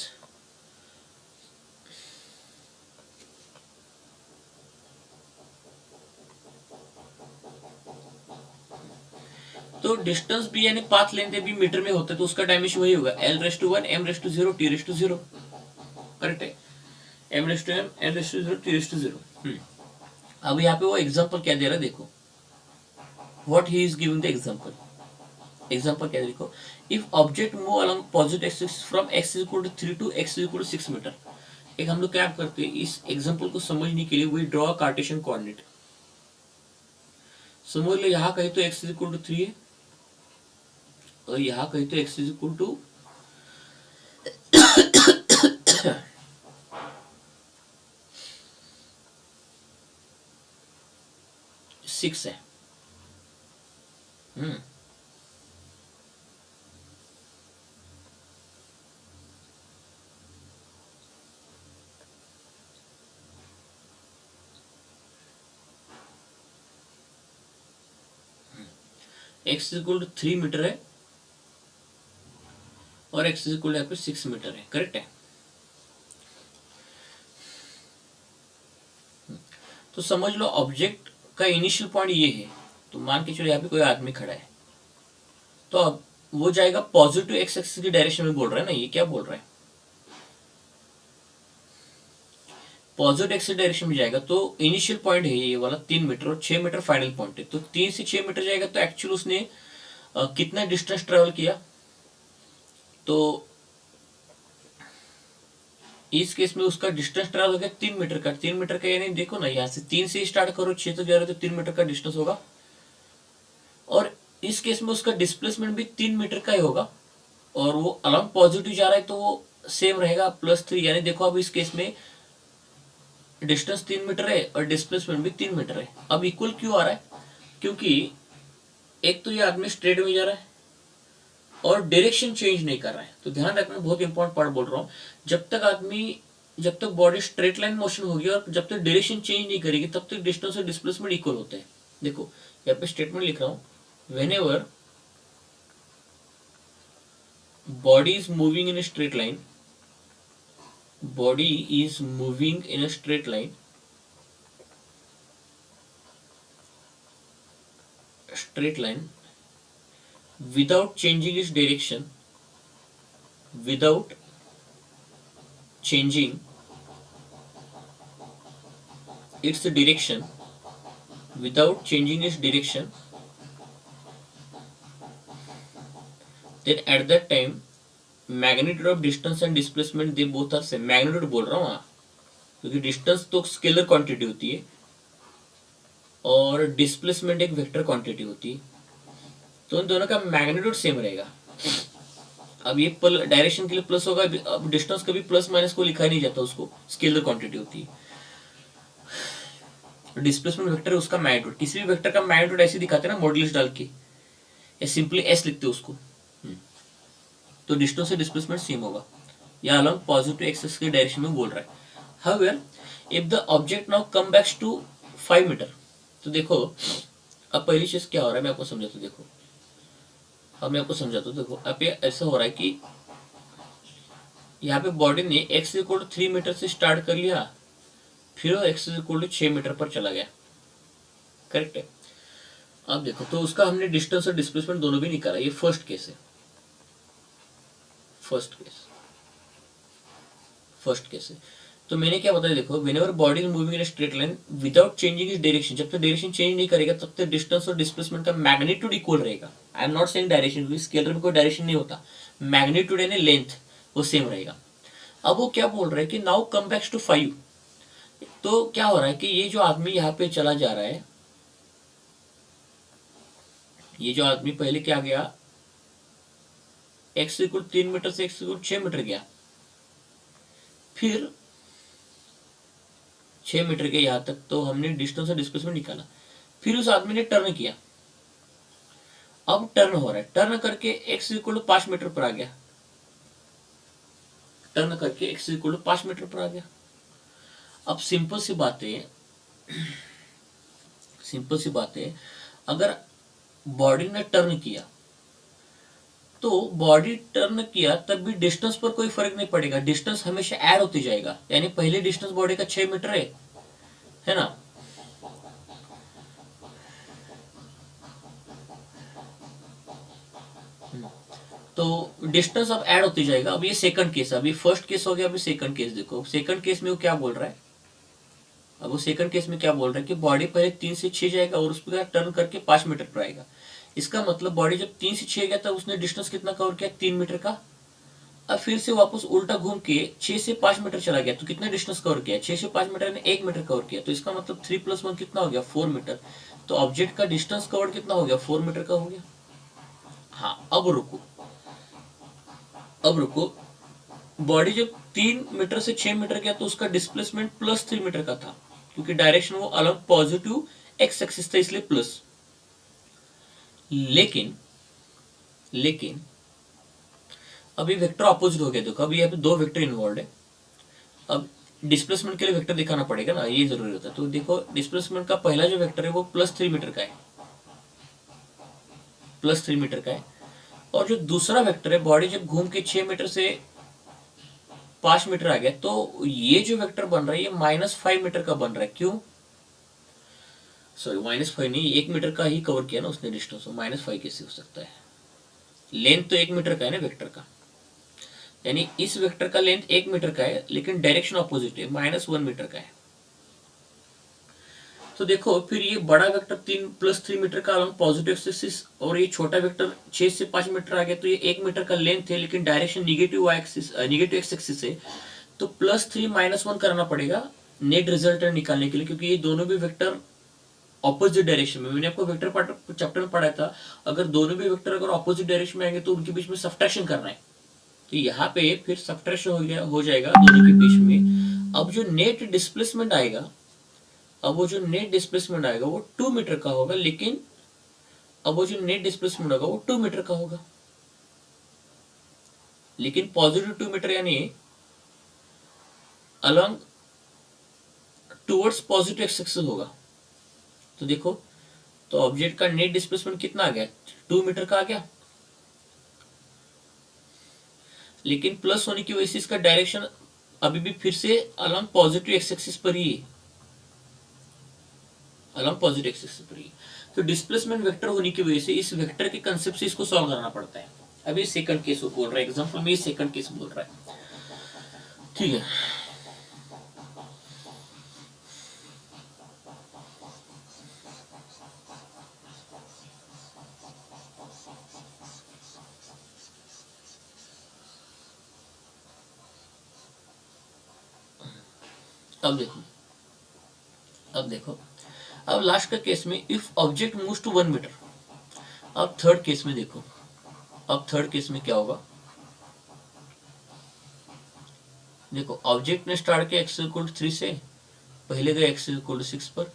तो डिस्टेंस भी यानी पाथ लेंथ भी मीटर में होता है, तो उसका डायमेंशन वही होगा L⁻1 m⁻0 t⁻0, करेक्ट है, m⁻m n⁻0 t⁻0। अब यहाँ पे वो एग्जांपल क्या दे रहा है देखो, what he is giving the example. Example क्या देखो, if object move along positive axis from x = 3 to x = 6 meter. एक हम लोग क्या करते हैं, इस एग्जांपल को समझने के लिए वी ड्रॉ कार्टेशियन कोऑर्डिनेट। समझ लो यहाँ कहीं तो x = 3 है, और यहाँ कहीं तो x = 6 है। x = 3 मीटर है और x = यहाँ पे 6 मीटर है, करेक्ट है। तो समझ लो ऑब्जेक्ट का इनिशियल पॉइंट ये है, तो मान के चलो यहाँ पे कोई आदमी खड़ा है, तो अब वो जाएगा पॉजिटिव एक्स एक्सिस की डायरेक्शन में, बोल रहा है ना, ये क्या बोल रहा है, पॉजिटिव एक्स डायरेक्शन में जाएगा। तो इनिशियल पॉइंट है ये वाला 3 मीटर और 6 मीटर फाइनल पॉइंट है, तो 3 से 6 मीटर जाएगा, तो एक्चुअल उसने कितना डिस्टेंस ट्रेवल किया, तो इस केस में उसका डिस्टेंस ट्रेवल हो गया 3 मीटर का। 3 मीटर का यानी देखो ना, यहाँ से 3 से स्टार्ट करो 6 तक जा रहे हो, तो 3 मीटर का डिस्टेंस होगा, और इस केस में उसका डिस्प्लेसमेंट भी 3 मीटर का ही होगा, और वो अलॉन्ग पॉजिटिव जा रहा है तो वो सेम रहेगा +3। यानी देखो अब इस केस में डिस्टेंस 3 मीटर है और डिस्प्लेसमेंट भी 3 मीटर है। अब इक्वल क्यों आ रहा है, क्योंकि एक तो ये आदमी स्ट्रेट में जा रहा है और डायरेक्शन चेंज नहीं कर रहा है। तो ध्यान रखना, बहुत इंपॉर्टेंट पार्ट बोल रहा हूँ, जब तक बॉडी स्ट्रेट लाइन मोशन होगी और जब तक डायरेक्शन चेंज नहीं करेगी तब तक डिस्टेंस और डिस्प्लेसमेंट इक्वल होते हैं। देखो यहाँ पे स्टेटमेंट लिख रहा हूँ, whenever body is moving in a straight line, body is moving in a straight line, without changing its direction, without changing its direction, without changing its direction, then at that time magnitude of distance and displacement they both are same। Magnitude बोल रहा हूँ वहाँ, क्योंकि distance तो scalar quantity होती है और displacement एक वेक्टर क्वांटिटी होती है, तो उन दोनों का मैग्नीट्यूड सेम रहेगा। अब ये डायरेक्शन के लिए प्लस होगा, अब डिस्टेंस कभी प्लस माइनस को लिखा नहीं जाता, उसको स्केलर क्वांटिटी होती है। डिस्प्लेसमेंट वेक्टर है उसका मैग्नीट्यूड, किसी भी वेक्टर का मैग्नीट्यूड ऐसे दिखाते हैं ना मॉड्यूलस डाल के, या सिंपली एस लिखते हैं उसको, तो डिस्टेंस से डिस्प्लेसमेंट सेम होगा, या अलॉन्ग पॉजिटिव एक्सिस की डायरेक्शन में बोल रहा है। However if the object now come backs to 5 meter, तो देखो अब पहली चीज क्या हो रहा है मैं आपको समझाता हूँ। देखो अब मैं आपको समझाता हूँ। देखो अब ये ऐसा हो रहा है कि यहाँ पे बॉडी ने एक्स इक्वल टू 3 मीटर से स्टार्ट कर लिया, फिर वो एक्स इक्वल टू 6 मीटर पर चला गया, करेक्ट है। अब देखो तो उसका हमने डिस्टेंस और डिस्प्लेसमेंट दोनों भी निकाला, ये फर्स्ट केस है, फर्स्ट केस है। तो मैंने क्या बताया, देखो whenever body is moving in straight line without changing is direction, जब तक डायरेक्शन चेंज नहीं करेगा तब तक डिस्टेंस और डिस्प्लेसमेंट का मैग्नीट्यूड इक्वल रहेगा। I am not saying direction, क्योंकि स्केलर में कोई डायरेक्शन नहीं होता, मैग्नीट्यूड यानी लेंथ वो सेम रहेगा। अब वो क्या बोल रहा है कि नाउ कम बैक्स टू 5, तो क्या हो रहा है कि ये जो आदमी यहाँ पे चला जा रहा है, ये जो आदमी पहले क्या गया, एक्स इक्वल 3 मीटर से एक्स इक्वल 6 मीटर गया, फिर 6 मीटर के यहां तक, तो हमने डिस्टेंस और डिस्प्लेसमेंट निकाला। फिर उस आदमी ने टर्न किया, अब टर्न हो रहा है, टर्न करके एक्स इक्वल 5 मीटर पर आ गया, टर्न करके एक्स इक्वल 5 मीटर पर आ गया। अब सिंपल सी बात है, अगर बॉडी ने टर्न किया तो बॉडी टर्न किया तब भी डिस्टेंस पर कोई फर्क नहीं पड़ेगा, डिस्टेंस हमेशा ऐड होते जाएगा, यानी पहले डिस्टेंस बॉडी का 6 मीटर है ना, तो डिस्टेंस अब ऐड होते जाएगा। अब ये सेकंड केस है, अभी फर्स्ट केस हो गया, अभी सेकंड केस देखो। सेकंड केस में वो क्या बोल रहा है, अब वो सेकंड केस में क्या बोल रहा है कि बॉडी पहले 3 से 6 जाएगा और उसके बाद टर्न करके 5 मीटर पर आएगा। इसका मतलब बॉडी जब 3 से 6 गया तब उसने डिस्टेंस कितना कवर किया, 3 मीटर का। अब फिर से वापस उल्टा घूम के 6 से 5 मीटर चला गया, तो कितना डिस्टेंस कवर किया, 6 से 5 मीटर ने 1 मीटर कवर किया, तो इसका मतलब 3 + 1 कितना हो गया, 4 मीटर। तो ऑब्जेक्ट का डिस्टेंस कवर कितना हो गया, 4 मीटर का हो गया। हाँ अब रुको, बॉडी जब 3 मीटर से 6 मीटर गया तो उसका डिस्प्लेसमेंट +3 मीटर का था, क्योंकि डायरेक्शन वो अलग पॉजिटिव एक्स एक्सिस था, इसलिए प्लस। लेकिन अभी वेक्टर ऑपोजिट हो गया। देखो अभी यहाँ पे 2 वेक्टर इन्वॉल्व है, अब डिस्प्लेसमेंट के लिए वेक्टर दिखाना पड़ेगा ना, ये जरूरी होता है। तो देखो डिस्प्लेसमेंट का पहला जो वेक्टर है वो +3 मीटर का है, +3 मीटर का है। और जो दूसरा वेक्टर है, बॉडी जब घूम के 6 मीटर से 5 मीटर आ गया, तो ये जो वेक्टर बन रहा है ये -5 मीटर का बन रहा है। क्यों, सॉरी -5 नहीं, 1 मीटर का ही कवर किया ना उसने डिस्टेंस, -5 कैसे हो सकता है, लेंथ तो 1 मीटर का है ना वेक्टर का, यानी इस वेक्टर का लेंथ 1 मीटर का है, लेकिन डायरेक्शन ऑपोजिट है, -1 मीटर का है। तो देखो फिर ये बड़ा वेक्टर 3 + 3 मीटर का अलॉन्ग पॉजिटिव एक्सिस, और ये छोटा वेक्टर 6 से 5 मीटर आ गया, तो ये 1 मीटर का लेंथ है, लेकिन डायरेक्शन निगेटिव एक्स एक्सिस है, तो +3 -1 करना पड़ेगा नेट रिजल्टेंट निकालने के लिए, क्योंकि ये दोनों भी वेक्टर ऑपोजिट डायरेक्शन में, मैंने आपको वेक्टर चैप्टर में पढ़ाया था, अगर दोनों भी वेक्टर अगर ऑपोजिट डायरेक्शन में आएंगे तो उनके बीच में सब्ट्रैक्शन करना है। तो यहाँ पे फिर सब्ट्रैक्शन हो जाएगा दोनों के बीच में। अब जो नेट डिस्प्लेसमेंट आएगा, वो 2 मीटर का होगा, लेकिन अब वो जो नेट डिस्प्लेसमेंट होगा वो 2 मीटर का होगा, लेकिन पॉजिटिव 2 मीटर, यानी along towards positive X axis होगा। तो देखो, तो ऑब्जेक्ट का नेट डिस्प्लेसमेंट कितना आ गया, 2 मीटर का आ गया, लेकिन प्लस होने की वजह से इसका डायरेक्शन अभी भी फिर से अलॉन्ग पॉजिटिव एक्स एक्सिस पर ही है, अलॉन्ग पॉजिटिव एक्सिस पर ही। तो डिस्प्लेसमेंट वेक्टर होने की वजह से इस वेक्टर के कंसेप्ट से इसको सॉल्व करना पड़ता है। अभी सेकंड केस को बोल रहा है, एग्जांपल में सेकंड केस बोल रहा है, ठीक है। अब देखो अब लास्ट का केस में if object moves to 1 meter. अब थर्ड केस में देखो, अब थर्ड केस में क्या होगा, देखो ऑब्जेक्ट ने स्टार्ट किया x = 3 से, पहले गए x = 6 पर,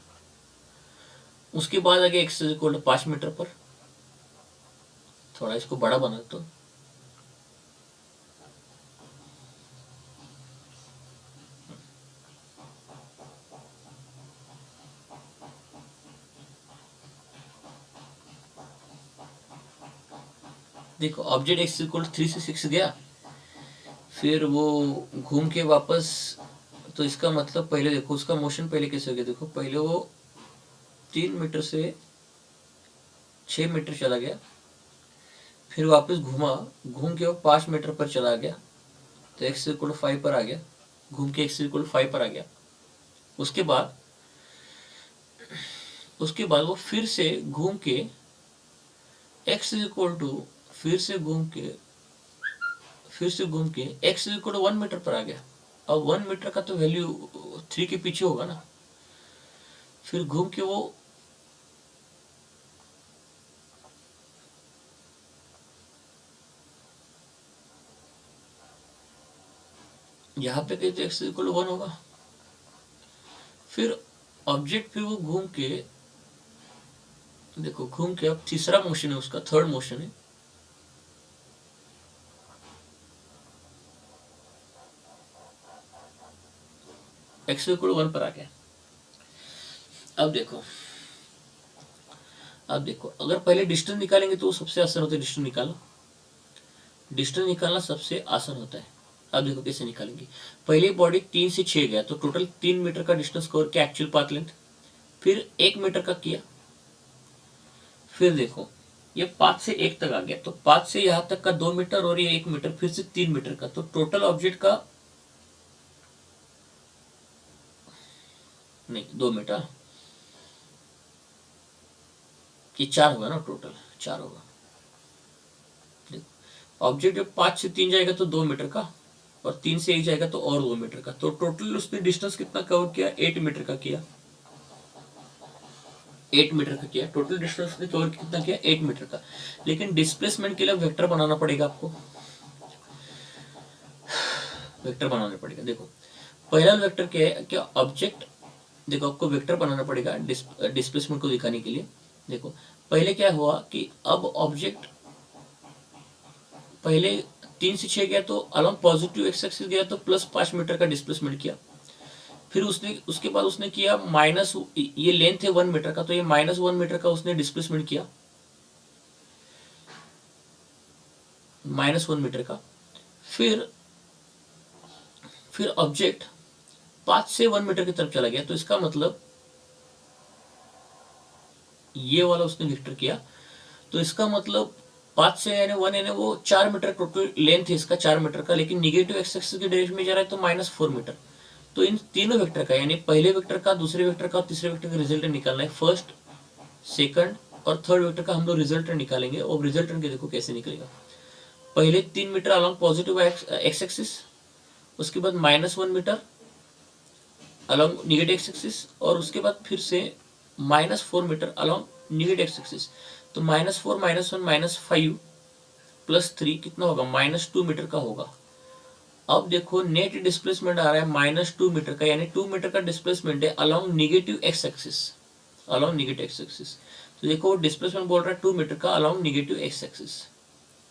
उसके बाद आगे x is equal to 5 meter पर, थोड़ा इसको बड़ा बना तो देखो ऑब्जेक्ट x इक्वल 3 से 6 गया, फिर वो घूम के वापस, तो इसका मतलब पहले देखो उसका मोशन पहले कैसे हो गया, देखो पहले वो 3 मीटर से 6 मीटर चला गया, फिर वापस घूमा, घूम के वो 5 मीटर पर चला गया, तो x इक्वल 5 पर आ गया, घूम के x इक्वल 5 पर आ गया। उसके बाद वो फिर से घूम के x इक्वल टू फिर से घूम के x इक्वल 1 मीटर पर आ गया। अब 1 मीटर का तो वैल्यू 3 के पीछे होगा ना, फिर घूम के वो यहाँ पे कहते x इक्वल 1 होगा, फिर ऑब्जेक्ट फिर वो घूम के, देखो घूम के अब तीसरा मोशन है उसका, थर्ड मोशन है, x इक्वल 1 पर आ गया। अब देखो अगर पहले डिस्टेंस निकालेंगे तो वो सबसे आसान होता है, डिस्टेंस निकालना सबसे आसान होता है। अब देखो कैसे निकालेंगे, पहले बॉडी 3 से 6 गया तो टोटल 3 मीटर का डिस्टेंस कवर किया एक्चुअल पाथ लेंथ, फिर 1 मीटर का किया, फिर देखो ये 5 से 1 तक आ गया, तो 5 से यहां तक का 2 मीटर और ये 1 मीटर, फिर से 3 मीटर का, तो टोटल ऑब्जेक्ट का नहीं 2 मीटर कि 4 होगा ना, टोटल 4 होगा। देखो ऑब्जेक्ट जब 5 से 3 जाएगा तो 2 मीटर का, और 3 से 1 जाएगा तो और 2 मीटर का, तो टोटल उसने डिस्टेंस कितना कवर किया, 8 मीटर का किया, 8 मीटर का किया, टोटल डिस्टेंस ने कवर कितना किया, 8 मीटर का। लेकिन डिस्प्लेसमेंट के लिए वेक्टर बनाना पड़ेगा आपको, वेक्टर बनाना पड़ेगा। देखो पहला वेक्टर क्या है, क्या ऑब्जेक्ट, देखो आपको वेक्टर बनाना पड़ेगा डिस्प्लेसमेंट को दिखाने के लिए। देखो पहले क्या हुआ कि अब ऑब्जेक्ट पहले 3 से 6 गया तो अलॉन्ग पॉजिटिव एक्स एक्सिस गया तो प्लस 5 मीटर का डिस्प्लेसमेंट किया, फिर उसके बाद उसने किया माइनस, ये लेंथ है 1 मीटर का, तो ये -1 मीटर का उसने डिस्प्लेसमेंट किया, -1 मीटर का। फिर ऑब्जेक्ट 5 से 1 मीटर की तरफ चला गया, तो इसका मतलब ये वाला उसने वेक्टर किया, तो इसका मतलब 5 से यानी 1 यानी वो 4 मीटर टोटल लेंथ है इसका, 4 मीटर का, लेकिन निगेटिव एक्स एक्सिस की डायरेक्शन में जा रहा है तो -4 मीटर। तो इन तीनों वेक्टर का यानी पहले वेक्टर का, दूसरे वेक्टर का और तीसरे वेक्टर का रिजल्टेंट निकालना है। फर्स्ट, सेकंड और थर्ड वेक्टर का हम लोग रिजल्टेंट निकालेंगे, और रिजल्टेंट के देखो कैसे निकलेगा। पहले 3 meter along positive X axis, उसके बाद -1 meter along negative X axis, और उसके बाद फिर से -4 meter along negative X axis. तो -4 -1 -5 +3 कितना होगा, -2 मीटर का होगा। अब देखो नेट डिस्प्लेसमेंट आ रहा है -2 मीटर का, यानी 2 मीटर का डिस्प्लेसमेंट है along negative X axis, along negative X axis. तो देखो वो डिस्प्लेसमेंट बोल रहा है 2 मीटर का अलॉन्ग निगेटिव एक्स एक्सिस।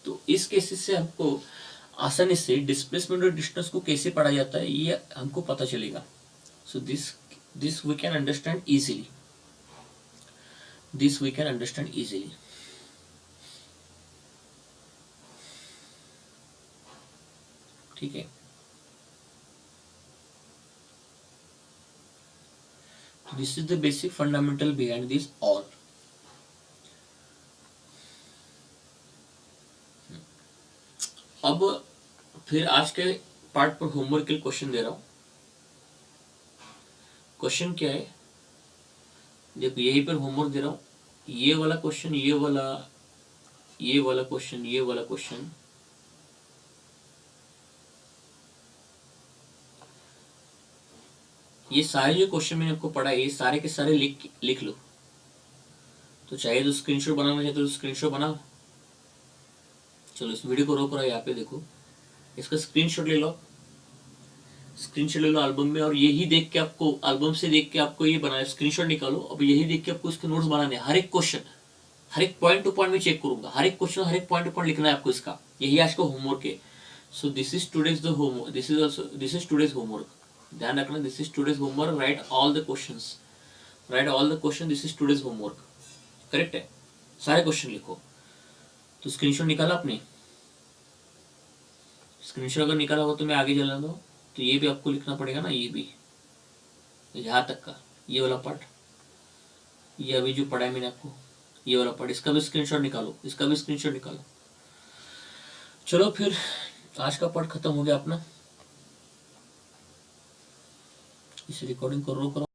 तो इस केसेस से हमको आसानी से डिस्प्लेसमेंट और डिस्टेंस को कैसे पढ़ा जाता है ये हमको पता चलेगा। So this we can understand easily, this we can understand easily. ठीक है, this is the basic fundamental behind this all. अब फिर आज के पार्ट पर होमवर्क के लिए क्वेश्चन दे रहा हूं। क्वेश्चन क्या है, देखो यहीं पर होमवर्क दे रहा हूं, ये वाला क्वेश्चन, ये वाला क्वेश्चन, ये वाला क्वेश्चन, ये सारे जो क्वेश्चन मैंने आपको पढ़ा है ये सारे के सारे लिख लो। तो चाहे तो स्क्रीनशॉट बनाना चाहे तो स्क्रीनशॉट बनाओ। चलो इस वीडियो को रोक रहा है, यहाँ पे देखो, इसका स्क्रीनशॉट ले लो। स्क्रीनशॉट ले लो एल्बम में, और यही देख के आपको, एल्बम से देख के आपको ये बनाया, स्क्रीनशॉट निकालो। अब यही देख के आपको इसके नोट्स बनाने हैं। हर एक क्वेश्चन, हर एक पॉइंट टू पॉइंट में चेक करूंगा, हर एक क्वेश्चन, हर एक पॉइंट टू पॉइंट लिखना है आपको इसका। यही आज का होमवर्क है। So this is today's the homework, this is today's homework. ध्यान रखना, this is today's homework. Right all the questions, right all the question, this is today's homework. Correct है, सारे क्वेश्चन लिखो। तो स्क्रीनशॉट निकाला आपने? स्क्रीनशॉट अगर निकाला हो तो मैं आगे चला दो। तो ये भी आपको लिखना पड़ेगा ना, ये भी यहाँ तक का, ये वाला पार्ट, ये अभी जो पढ़ा है मैंने आपको, ये वाला पार्ट, इसका भी स्क्रीनशॉट निकालो, इसका भी स्क्रीनशॉट निकालो। चलो फिर आज का पार्ट खत्म हो गया अपना। इस रिकॉर्डिंग को रोक करो।